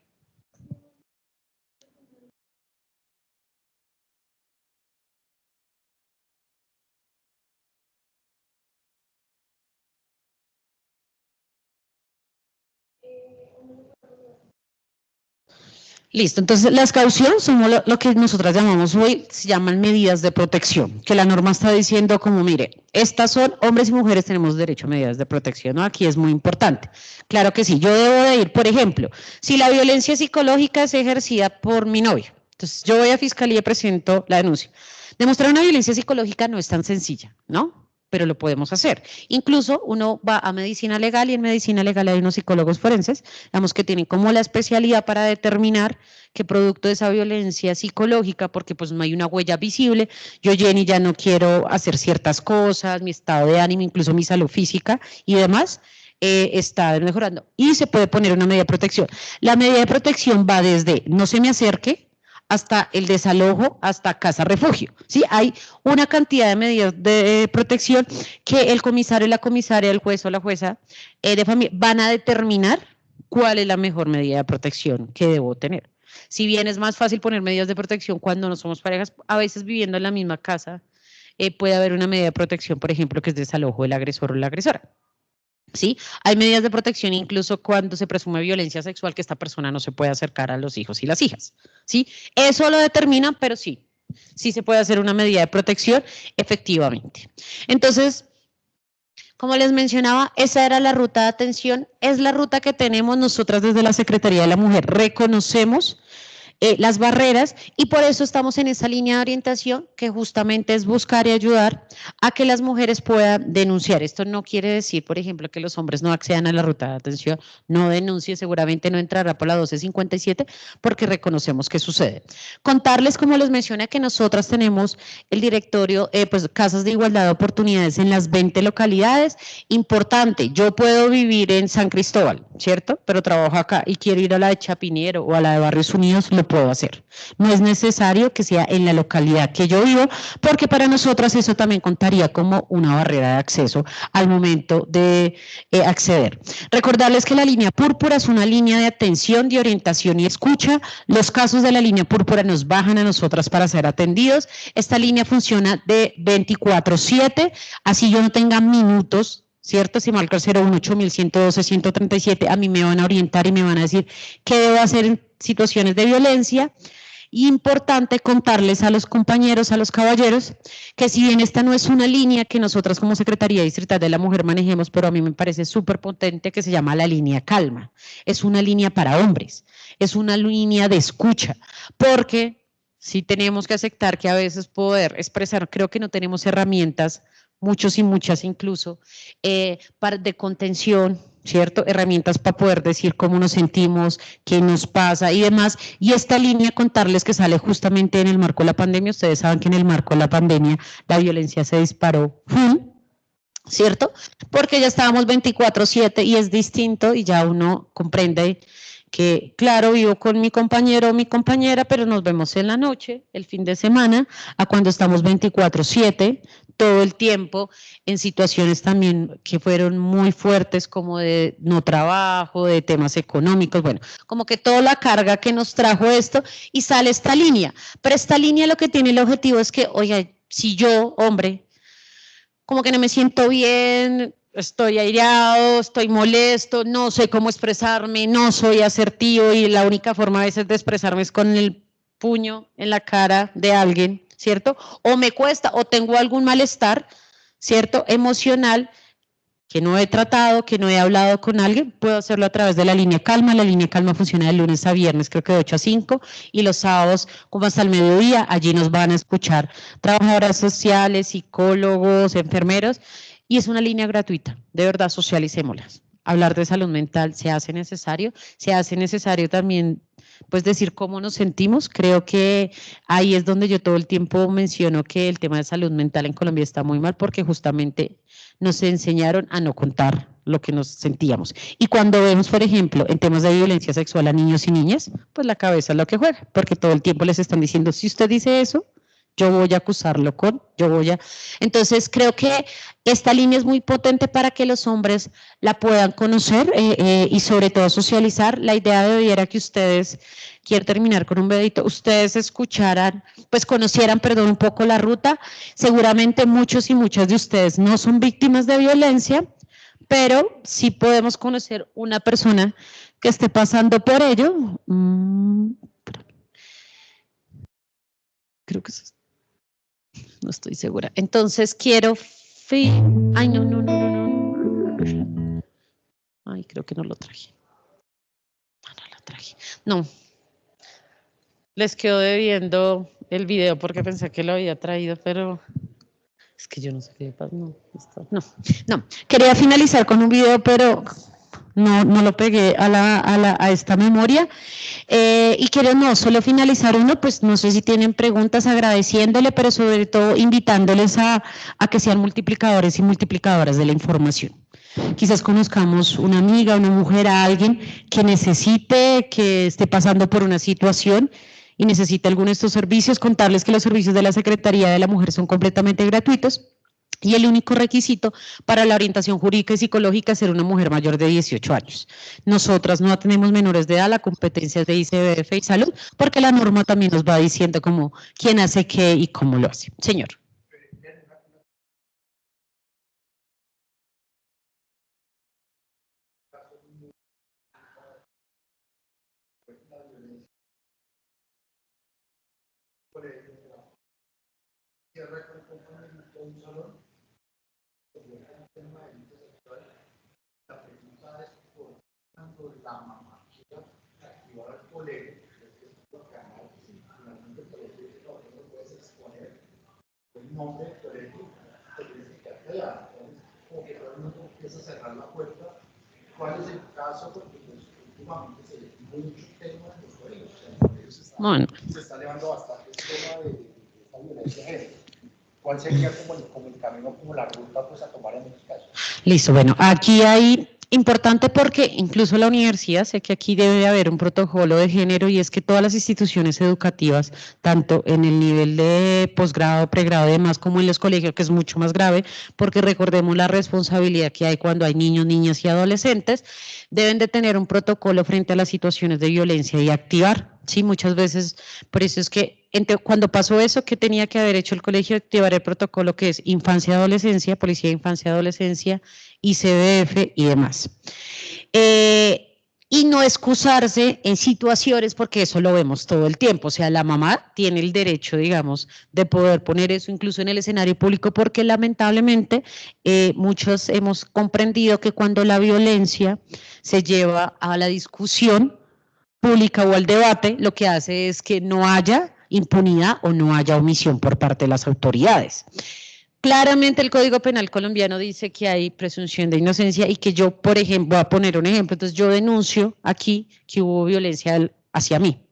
Listo, entonces las cauciones son lo que nosotras llamamos hoy, se llaman medidas de protección, que la norma está diciendo como, mire, estas son, hombres y mujeres tenemos derecho a medidas de protección, ¿no? Aquí es muy importante. Claro que sí, yo debo de ir, por ejemplo, si la violencia psicológica es ejercida por mi novia, entonces yo voy a fiscalía y presento la denuncia. Demostrar una violencia psicológica no es tan sencilla, ¿no? Pero lo podemos hacer. Incluso uno va a medicina legal y en medicina legal hay unos psicólogos forenses, digamos que tienen como la especialidad para determinar qué producto de esa violencia psicológica, porque pues no hay una huella visible, yo Jenny ya no quiero hacer ciertas cosas, mi estado de ánimo, incluso mi salud física y demás, está mejorando y se puede poner una medida de protección. La medida de protección va desde no se me acerque hasta el desalojo, hasta casa refugio. ¿Sí? Hay una cantidad de medidas de protección que el comisario, la comisaria, el juez o la jueza de familia van a determinar cuál es la mejor medida de protección que debo tener. Si bien es más fácil poner medidas de protección cuando no somos parejas, a veces viviendo en la misma casa puede haber una medida de protección, por ejemplo, que es desalojo del agresor o la agresora. ¿Sí? Hay medidas de protección incluso cuando se presume violencia sexual, que esta persona no se puede acercar a los hijos y las hijas. ¿Sí? Eso lo determinan, pero sí se puede hacer una medida de protección efectivamente. Entonces, como les mencionaba, esa era la ruta de atención, es la ruta que tenemos nosotras desde la Secretaría de la Mujer. Reconocemos las barreras y por eso estamos en esa línea de orientación que justamente es buscar y ayudar a que las mujeres puedan denunciar. Esto no quiere decir, por ejemplo, que los hombres no accedan a la ruta de atención, no denuncie, seguramente no entrará por la 1257 porque reconocemos que sucede. Contarles, como les mencioné, que nosotras tenemos el directorio, pues casas de igualdad de oportunidades en las 20 localidades. Importante, yo puedo vivir en San Cristóbal, ¿cierto? Pero trabajo acá y quiero ir a la de Chapinero o a la de Barrios Unidos, lo puedo hacer. No es necesario que sea en la localidad que yo vivo, porque para nosotras eso también contaría como una barrera de acceso al momento de acceder. Recordarles que la línea púrpura es una línea de atención, de orientación y escucha. Los casos de la línea púrpura nos bajan a nosotras para ser atendidos. Esta línea funciona de 24/7, así yo no tenga minutos, ¿cierto? Si marco el 018-1112-137, a mí me van a orientar y me van a decir qué debo hacer en situaciones de violencia. Importante contarles a los compañeros, a los caballeros, que si bien esta no es una línea que nosotras como Secretaría Distrital de la Mujer manejemos, pero a mí me parece súper potente, que se llama la línea Calma. Es una línea para hombres, es una línea de escucha, porque sí tenemos que aceptar que a veces poder expresar, creo que no tenemos herramientas, muchos y muchas incluso, de contención, ¿cierto? Herramientas para poder decir cómo nos sentimos, qué nos pasa y demás. Y esta línea, contarles que sale justamente en el marco de la pandemia. Ustedes saben que en el marco de la pandemia la violencia se disparó, ¿cierto? Porque ya estábamos 24/7 y es distinto y ya uno comprende que, claro, vivo con mi compañero o mi compañera, pero nos vemos en la noche, el fin de semana, a cuando estamos 24/7, todo el tiempo, en situaciones también que fueron muy fuertes, como de no trabajo, de temas económicos, bueno, como que toda la carga que nos trajo esto, y sale esta línea. Pero esta línea lo que tiene el objetivo es que, oiga, si yo, hombre, como que no me siento bien, estoy aireado, estoy molesto, no sé cómo expresarme, no soy asertivo y la única forma a veces de expresarme es con el puño en la cara de alguien, ¿cierto? O me cuesta, o tengo algún malestar, ¿cierto? Emocional, que no he tratado, que no he hablado con alguien, puedo hacerlo a través de la línea Calma. La línea Calma funciona de lunes a viernes, creo que de 8 a 5, y los sábados, como hasta el mediodía, allí nos van a escuchar trabajadoras sociales, psicólogos, enfermeros, y es una línea gratuita. De verdad, socialicémoslas. Hablar de salud mental se hace necesario también, pues decir cómo nos sentimos. Creo que ahí es donde yo todo el tiempo menciono que el tema de salud mental en Colombia está muy mal, porque justamente nos enseñaron a no contar lo que nos sentíamos. Y cuando vemos, por ejemplo, en temas de violencia sexual a niños y niñas, pues la cabeza es lo que juega, porque todo el tiempo les están diciendo, si usted dice eso, yo voy a acusarlo Entonces, creo que esta línea es muy potente para que los hombres la puedan conocer y sobre todo socializar. La idea de hoy era que ustedes, quiero terminar con un videito, ustedes escucharan, pues conocieran, perdón, un poco la ruta. Seguramente muchos y muchas de ustedes no son víctimas de violencia, pero sí podemos conocer una persona que esté pasando por ello. Creo que es... No estoy segura. Entonces quiero... Ay, no. Ay, creo que no lo traje. No lo traje. No. Les quedo debiendo el video porque pensé que lo había traído, pero... Es que yo no sé qué pasa. No. Quería finalizar con un video, pero... No lo pegué a esta memoria. Y quiero solo finalizar uno, pues no sé si tienen preguntas, agradeciéndole, pero sobre todo invitándoles a que sean multiplicadores y multiplicadoras de la información. Quizás conozcamos una amiga, una mujer, a alguien que necesite, que esté pasando por una situación y necesita alguno de estos servicios, contarles que los servicios de la Secretaría de la Mujer son completamente gratuitos y el único requisito para la orientación jurídica y psicológica es ser una mujer mayor de 18 años. Nosotras no tenemos menores de edad, la competencia es de ICBF y salud, porque la norma también nos va diciendo como quién hace qué y cómo lo hace. Señor. La pregunta es por cuando la mamá quiera activar al colegio, porque además finalmente el colegio no puedes exponer el nombre del colegio, te tienes que quedar callado. Entonces, como que todo el mundo empieza a cerrar la puerta. ¿Cuál es el caso? Porque pues, últimamente se ve mucho tema en los colegios. Se está elevando bastante el tema de esta violencia de género. ¿Cuál sería como el camino, como la ruta pues, a tomar en estos casos? Listo, bueno, aquí hay importante porque incluso la universidad, sé que aquí debe haber un protocolo de género y es que todas las instituciones educativas, tanto en el nivel de posgrado, pregrado y demás, como en los colegios, que es mucho más grave, porque recordemos la responsabilidad que hay cuando hay niños, niñas y adolescentes, deben de tener un protocolo frente a las situaciones de violencia y activar. Sí, muchas veces, por eso es que cuando pasó eso, ¿qué tenía que haber hecho el colegio? Activar el protocolo que es infancia y adolescencia, policía de infancia y adolescencia, ICBF y demás. Y no excusarse en situaciones, porque eso lo vemos todo el tiempo, o sea, la mamá tiene el derecho, digamos, de poder poner eso incluso en el escenario público, porque lamentablemente muchos hemos comprendido que cuando la violencia se lleva a la discusión pública o al debate, lo que hace es que no haya impunidad o no haya omisión por parte de las autoridades. Claramente el Código Penal colombiano dice que hay presunción de inocencia y que yo, por ejemplo, voy a poner un ejemplo, entonces yo denuncio aquí que hubo violencia hacia mí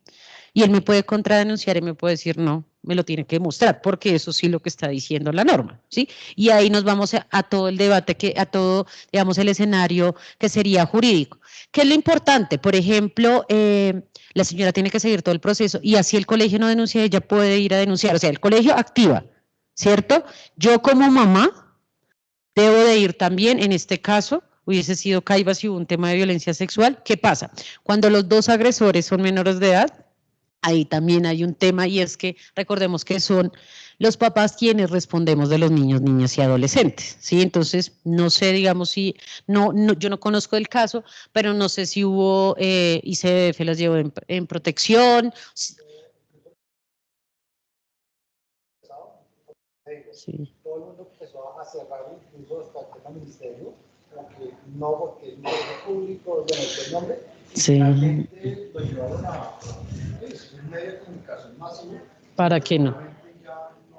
y él me puede contradenunciar y me puede decir no, me lo tiene que demostrar, porque eso sí lo que está diciendo la norma, ¿sí? Y ahí nos vamos a todo el debate, a todo, digamos, el escenario que sería jurídico. ¿Qué es lo importante? Por ejemplo, la señora tiene que seguir todo el proceso y así el colegio no denuncia, ella puede ir a denunciar, o sea, el colegio activa, ¿cierto? Yo como mamá debo de ir también, en este caso, hubiese sido Caiba si hubo un tema de violencia sexual. ¿Qué pasa? Cuando los dos agresores son menores de edad, ahí también hay un tema y es que recordemos que son los papás quienes respondemos de los niños, niñas y adolescentes, ¿sí? Entonces, no sé, digamos, si, yo no conozco el caso, pero no sé si hubo ICBF las llevó en protección. Sí. Todo el mundo empezó a cerrar incluso hasta el tema ministerio, porque no es público, bueno, el nombre, y sí. Finalmente lo llevaron a un medio de comunicación masivo. ¿Para qué no? Ya no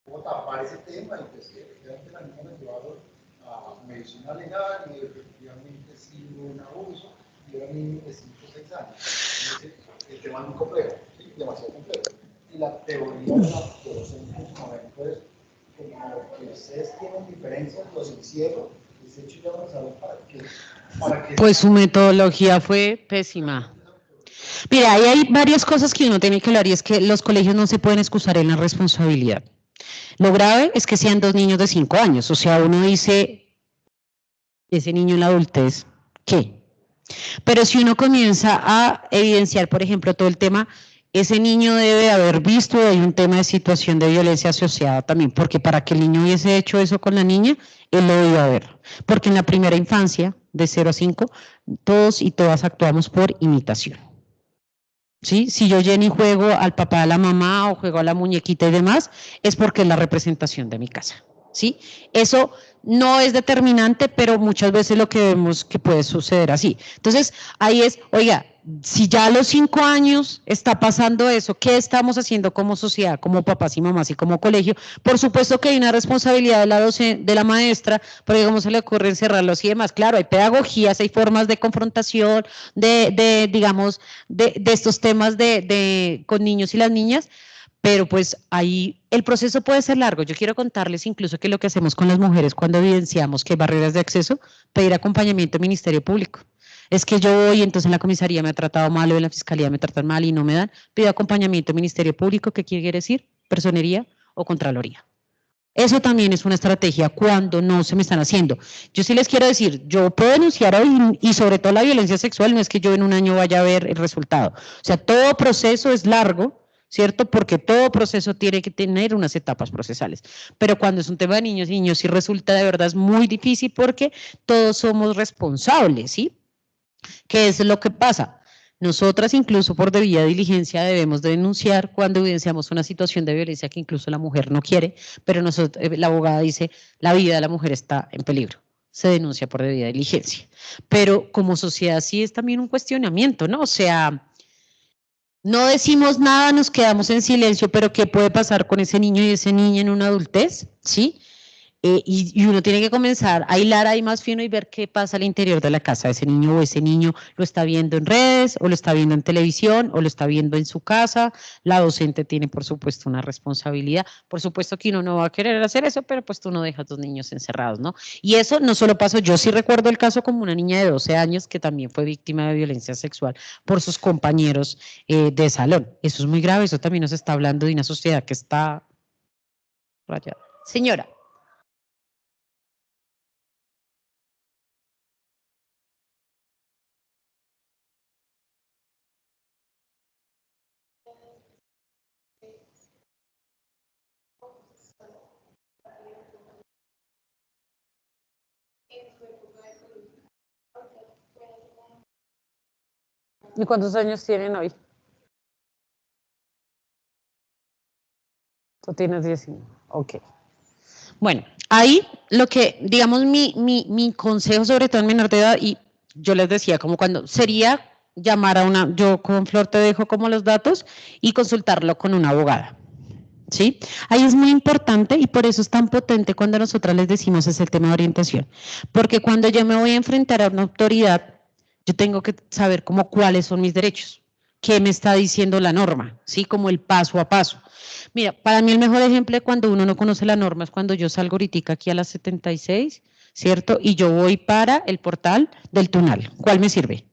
hubo tapar ese tema y pues efectivamente la niña la llevaron a medicina legal y efectivamente sí hubo un abuso y era un niño de 5 o 6 años. Entonces, el tema es muy complejo, ¿sí? Demasiado complejo. Y la teoría de los centros en su momento es como que ustedes tienen diferencias, los encierro, les he hecho ya un salón para que... Pues su metodología fue pésima. Mira, ahí hay varias cosas que uno tiene que hablar y es que los colegios no se pueden excusar en la responsabilidad. Lo grave es que sean 2 niños de 5 años, o sea, uno dice, ese niño en la adultez, ¿qué? Pero si uno comienza a evidenciar, por ejemplo, todo el tema, ese niño debe haber visto, hay un tema de situación de violencia asociada también, porque para que el niño hubiese hecho eso con la niña, él lo debió haber. Porque en la primera infancia, de 0 a 5, todos y todas actuamos por imitación. ¿Sí? Si yo, Jenny, juego al papá, a la mamá o juego a la muñequita y demás, es porque es la representación de mi casa. ¿Sí? Eso no es determinante, pero muchas veces lo que vemos que puede suceder así. Entonces, ahí es, oiga, si ya a los 5 años está pasando eso, ¿qué estamos haciendo como sociedad, como papás y mamás y como colegio? Por supuesto que hay una responsabilidad de la docente, de la maestra, porque cómo se le ocurre encerrarlos y demás. Claro, hay pedagogías, hay formas de confrontación, digamos, de estos temas con niños y las niñas, pero pues ahí el proceso puede ser largo. Yo quiero contarles incluso que lo que hacemos con las mujeres cuando evidenciamos que hay barreras de acceso, pedir acompañamiento al Ministerio Público. Es que yo voy, entonces en la comisaría me ha tratado mal o en la fiscalía me tratan mal y no me dan. Pido acompañamiento Ministerio Público, ¿qué quiere decir? Personería o Contraloría. Eso también es una estrategia cuando no se me están haciendo. Yo sí les quiero decir, yo puedo denunciar hoy y sobre todo la violencia sexual, no es que yo en un año vaya a ver el resultado. O sea, todo proceso es largo, ¿cierto? Porque todo proceso tiene que tener unas etapas procesales. Pero cuando es un tema de niños y niños sí resulta de verdad es muy difícil porque todos somos responsables, ¿sí? ¿Qué es lo que pasa? Nosotras incluso por debida diligencia debemos de denunciar cuando evidenciamos una situación de violencia que incluso la mujer no quiere, pero la abogada dice la vida de la mujer está en peligro. Se denuncia por debida diligencia. Pero como sociedad sí es también un cuestionamiento, ¿no? O sea, no decimos nada, nos quedamos en silencio, pero ¿qué puede pasar con ese niño y esa niña en una adultez? ¿Sí? Y uno tiene que comenzar a hilar ahí más fino y ver qué pasa al interior de la casa de ese niño, o ese niño lo está viendo en redes, o lo está viendo en televisión, o lo está viendo en su casa. La docente tiene, por supuesto, una responsabilidad. Por supuesto que uno no va a querer hacer eso, pero pues tú no dejas a tus niños encerrados, ¿no? Y eso no solo pasó, yo sí recuerdo el caso como una niña de 12 años que también fue víctima de violencia sexual por sus compañeros de salón. Eso es muy grave, eso también nos está hablando de una sociedad que está rayada. Señora. ¿Y cuántos años tienen hoy? Tú tienes 19. Ok. Bueno, ahí lo que, digamos, mi consejo, sobre todo en menor de edad, y yo les decía, como cuando sería llamar a una, yo con Flor te dejo como los datos y consultarlo con una abogada. ¿Sí? Ahí es muy importante y por eso es tan potente cuando nosotras les decimos es el tema de orientación. Porque cuando yo me voy a enfrentar a una autoridad, yo tengo que saber como cuáles son mis derechos, qué me está diciendo la norma, ¿sí? Como el paso a paso. Mira, para mí el mejor ejemplo de cuando uno no conoce la norma es cuando yo salgo ahorita aquí a las 76, ¿cierto? Y yo voy para el portal del Tunal. ¿Cuál me sirve?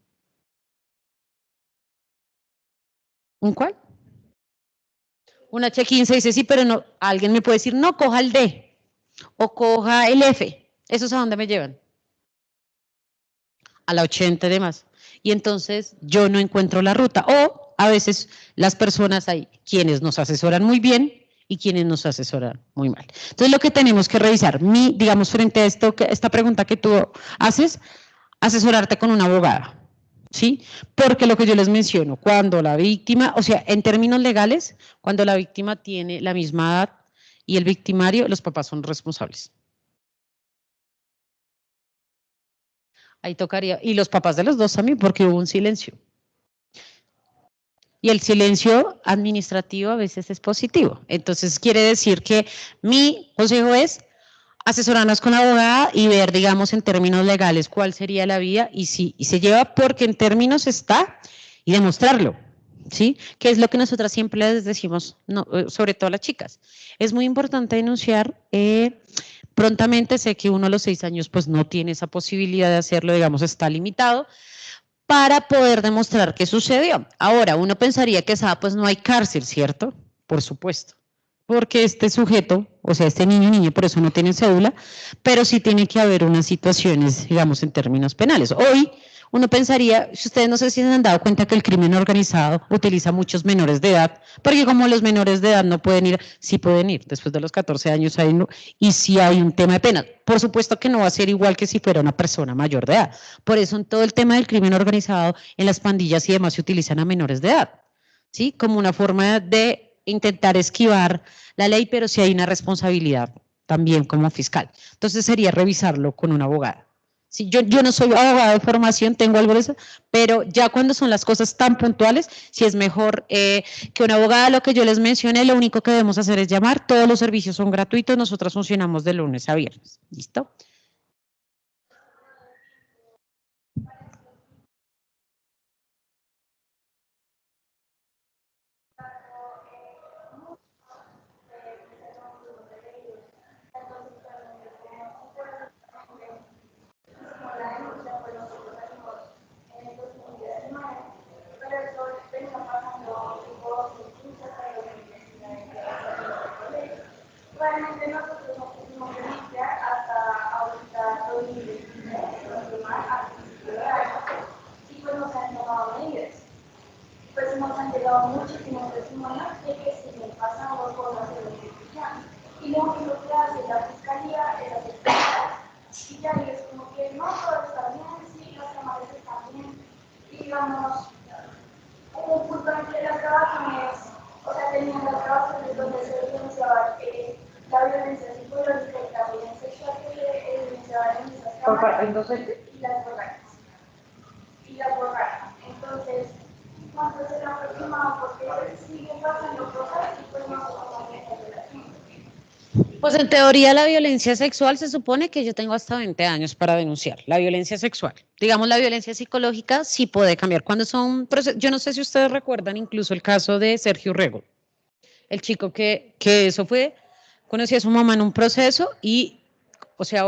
¿Un cuál? Una H15 dice sí, pero no, alguien me puede decir, no, coja el D o coja el F. ¿Esos a dónde me llevan? A la 80 y demás. Y entonces yo no encuentro la ruta. O a veces las personas hay quienes nos asesoran muy bien y quienes nos asesoran muy mal. Entonces lo que tenemos que revisar, digamos, frente a esta pregunta que tú haces, asesorarte con una abogada. ¿Sí? Porque lo que yo les menciono, cuando la víctima, o sea, en términos legales, cuando la víctima tiene la misma edad y el victimario, los papás son responsables. Ahí tocaría, y los papás de los dos también, porque hubo un silencio. Y el silencio administrativo a veces es positivo. Entonces quiere decir que mi consejo es asesorarnos con la abogada y ver, digamos, en términos legales cuál sería la vía y si y se lleva porque en términos está y demostrarlo. ¿Sí? Que es lo que nosotras siempre les decimos, no, sobre todo a las chicas. Es muy importante denunciar prontamente, sé que uno a los 6 años pues no tiene esa posibilidad de hacerlo, digamos, está limitado, para poder demostrar qué sucedió. Ahora, uno pensaría que esa pues no hay cárcel, ¿cierto? Por supuesto. Porque este sujeto, o sea, este niño, por eso no tiene cédula, pero sí tiene que haber unas situaciones, digamos, en términos penales. Hoy uno pensaría, si ustedes no sé si se han dado cuenta que el crimen organizado utiliza muchos menores de edad, porque como los menores de edad no pueden ir, sí pueden ir, después de los 14 años hay y sí hay un tema de pena. Por supuesto que no va a ser igual que si fuera una persona mayor de edad. Por eso en todo el tema del crimen organizado, en las pandillas y demás se utilizan a menores de edad, ¿sí? Como una forma de intentar esquivar la ley, pero sí hay una responsabilidad también como fiscal. Entonces sería revisarlo con un abogado. Sí, yo no soy abogada de formación, tengo algo de eso, pero ya cuando son las cosas tan puntuales, sí es mejor que una abogada, lo que yo les mencioné, lo único que debemos hacer es llamar, todos los servicios son gratuitos, nosotros funcionamos de lunes a viernes. ¿Listo? pero muchísimos testimonios de que siguen pasando cosas de los cristianos. Y lo único que hace la fiscalía es aceptar y ya es como que no, todo está bien, sí, las cámaras están bien. Y digamos, hubo un punto en que las grabaciones, o sea, tenían las grabaciones donde se evidenciaba la violencia psicológica y la violencia sexual que se evidenciaban en esas cámaras. Entonces, Y las borraron. Entonces, cuando se lo aproximaba, porque siguen pasando cosas y pues no se toman esa relación. Pues en teoría la violencia sexual se supone que yo tengo hasta 20 años para denunciar. La violencia sexual. Digamos, la violencia psicológica sí puede cambiar. Cuando son procesos, yo no sé si ustedes recuerdan incluso el caso de Sergio Rego, el chico que eso fue, conocía a su mamá en un proceso y, o sea,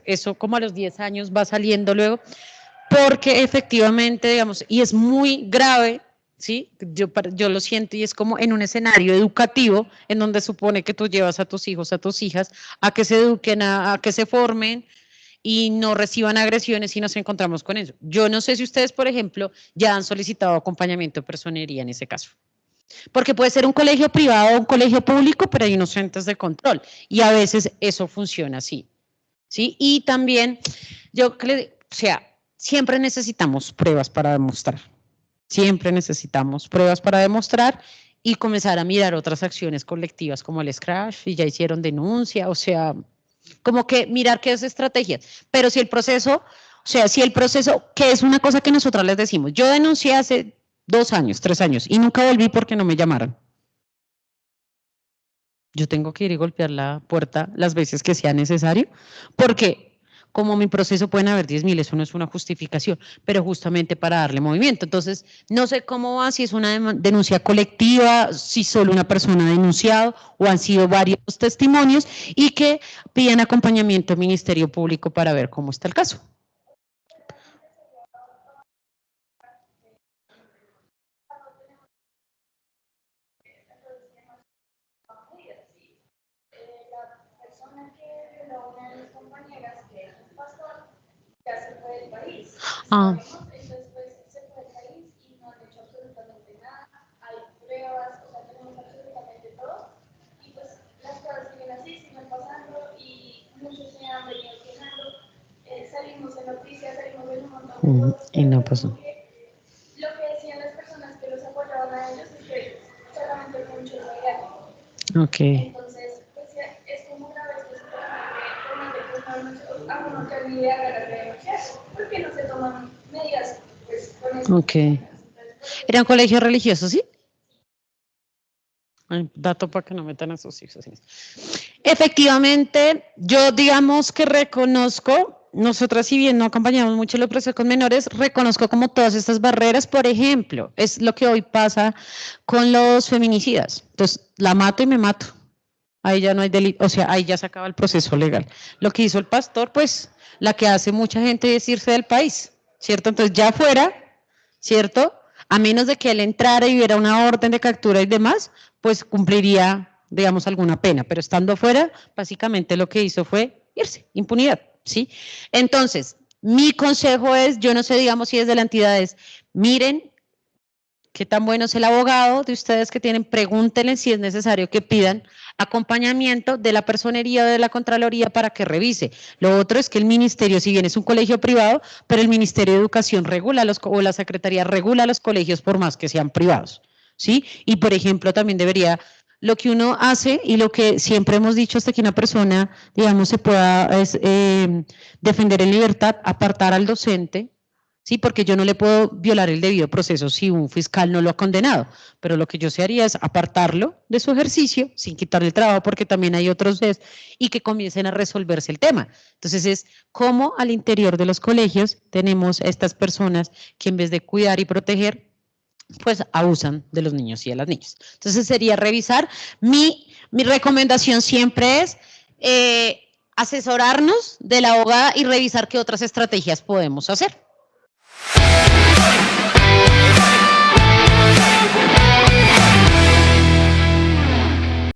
eso como a los 10 años va saliendo luego, porque efectivamente, digamos, y es muy grave, ¿sí? Yo lo siento y es como en un escenario educativo en donde supone que tú llevas a tus hijos, a tus hijas, a que se eduquen, a que se formen y no reciban agresiones y nos encontramos con eso. Yo no sé si ustedes, por ejemplo, ya han solicitado acompañamiento de personería en ese caso. Porque puede ser un colegio privado o un colegio público, pero hay inocentes de control. Y a veces eso funciona así, ¿sí? Y también, o sea, siempre necesitamos pruebas para demostrar. Siempre necesitamos pruebas para demostrar y comenzar a mirar otras acciones colectivas como el Scratch y ya hicieron denuncia, o sea, como que mirar qué es estrategia. Pero si el proceso, que es una cosa que nosotras les decimos, yo denuncié hace 2 años, 3 años y nunca volví porque no me llamaron. Yo tengo que ir y golpear la puerta las veces que sea necesario, porque como mi proceso pueden haber 10.000, eso no es una justificación, pero justamente para darle movimiento. Entonces, no sé cómo va, si es una denuncia colectiva, si solo una persona ha denunciado o han sido varios testimonios y que piden acompañamiento al Ministerio Público para ver cómo está el caso. Ah. Entonces, pues, se fue del país y no han hecho absolutamente nada. Hay pruebas, o sea, tenemos absolutamente todo. Y pues, las cosas siguen así, siguen pasando y muchos se han venido quejando. Salimos en noticias, salimos en un montón de cosas. Y no pasó. Lo que decían las personas que los apoyaban a ellos es que solamente fue un show mediático. Ok. Entonces, pues, es como grave esto, que a uno que ni le haga la denunciar, porque no se toman medidas, pues, con eso. Ok. ¿Era un colegio religioso, sí? Ay, dato para que no metan a sus hijos. Efectivamente, yo digamos que reconozco, nosotras si bien no acompañamos mucho los procesos con menores, reconozco como todas estas barreras, por ejemplo, es lo que hoy pasa con los feminicidas. Entonces, la mato y me mato. Ahí ya no hay delito, o sea, ahí ya se acaba el proceso legal. Lo que hizo el pastor, pues, la que hace mucha gente es irse del país, ¿cierto? Entonces, ya fuera, ¿cierto? A menos de que él entrara y hubiera una orden de captura y demás, pues cumpliría, digamos, alguna pena. Pero estando afuera, básicamente lo que hizo fue irse, impunidad, ¿sí? Entonces, mi consejo es, yo no sé, digamos, si desde la entidad es, miren qué tan bueno es el abogado de ustedes que tienen, pregúntenle si es necesario que pidan acompañamiento de la personería o de la Contraloría para que revise. Lo otro es que el ministerio, si bien es un colegio privado, pero el Ministerio de Educación regula o la Secretaría regula los colegios por más que sean privados, ¿sí? Y por ejemplo también debería, lo que uno hace y lo que siempre hemos dicho hasta que una persona, digamos, se pueda defender en libertad, apartar al docente. Sí, porque yo no le puedo violar el debido proceso si un fiscal no lo ha condenado, pero lo que yo se haría es apartarlo de su ejercicio sin quitarle el trabajo, porque también hay otros y que comiencen a resolverse el tema. Entonces es como al interior de los colegios tenemos estas personas que en vez de cuidar y proteger, pues abusan de los niños y de las niñas. Entonces sería revisar, mi recomendación siempre es asesorarnos de la abogada y revisar qué otras estrategias podemos hacer.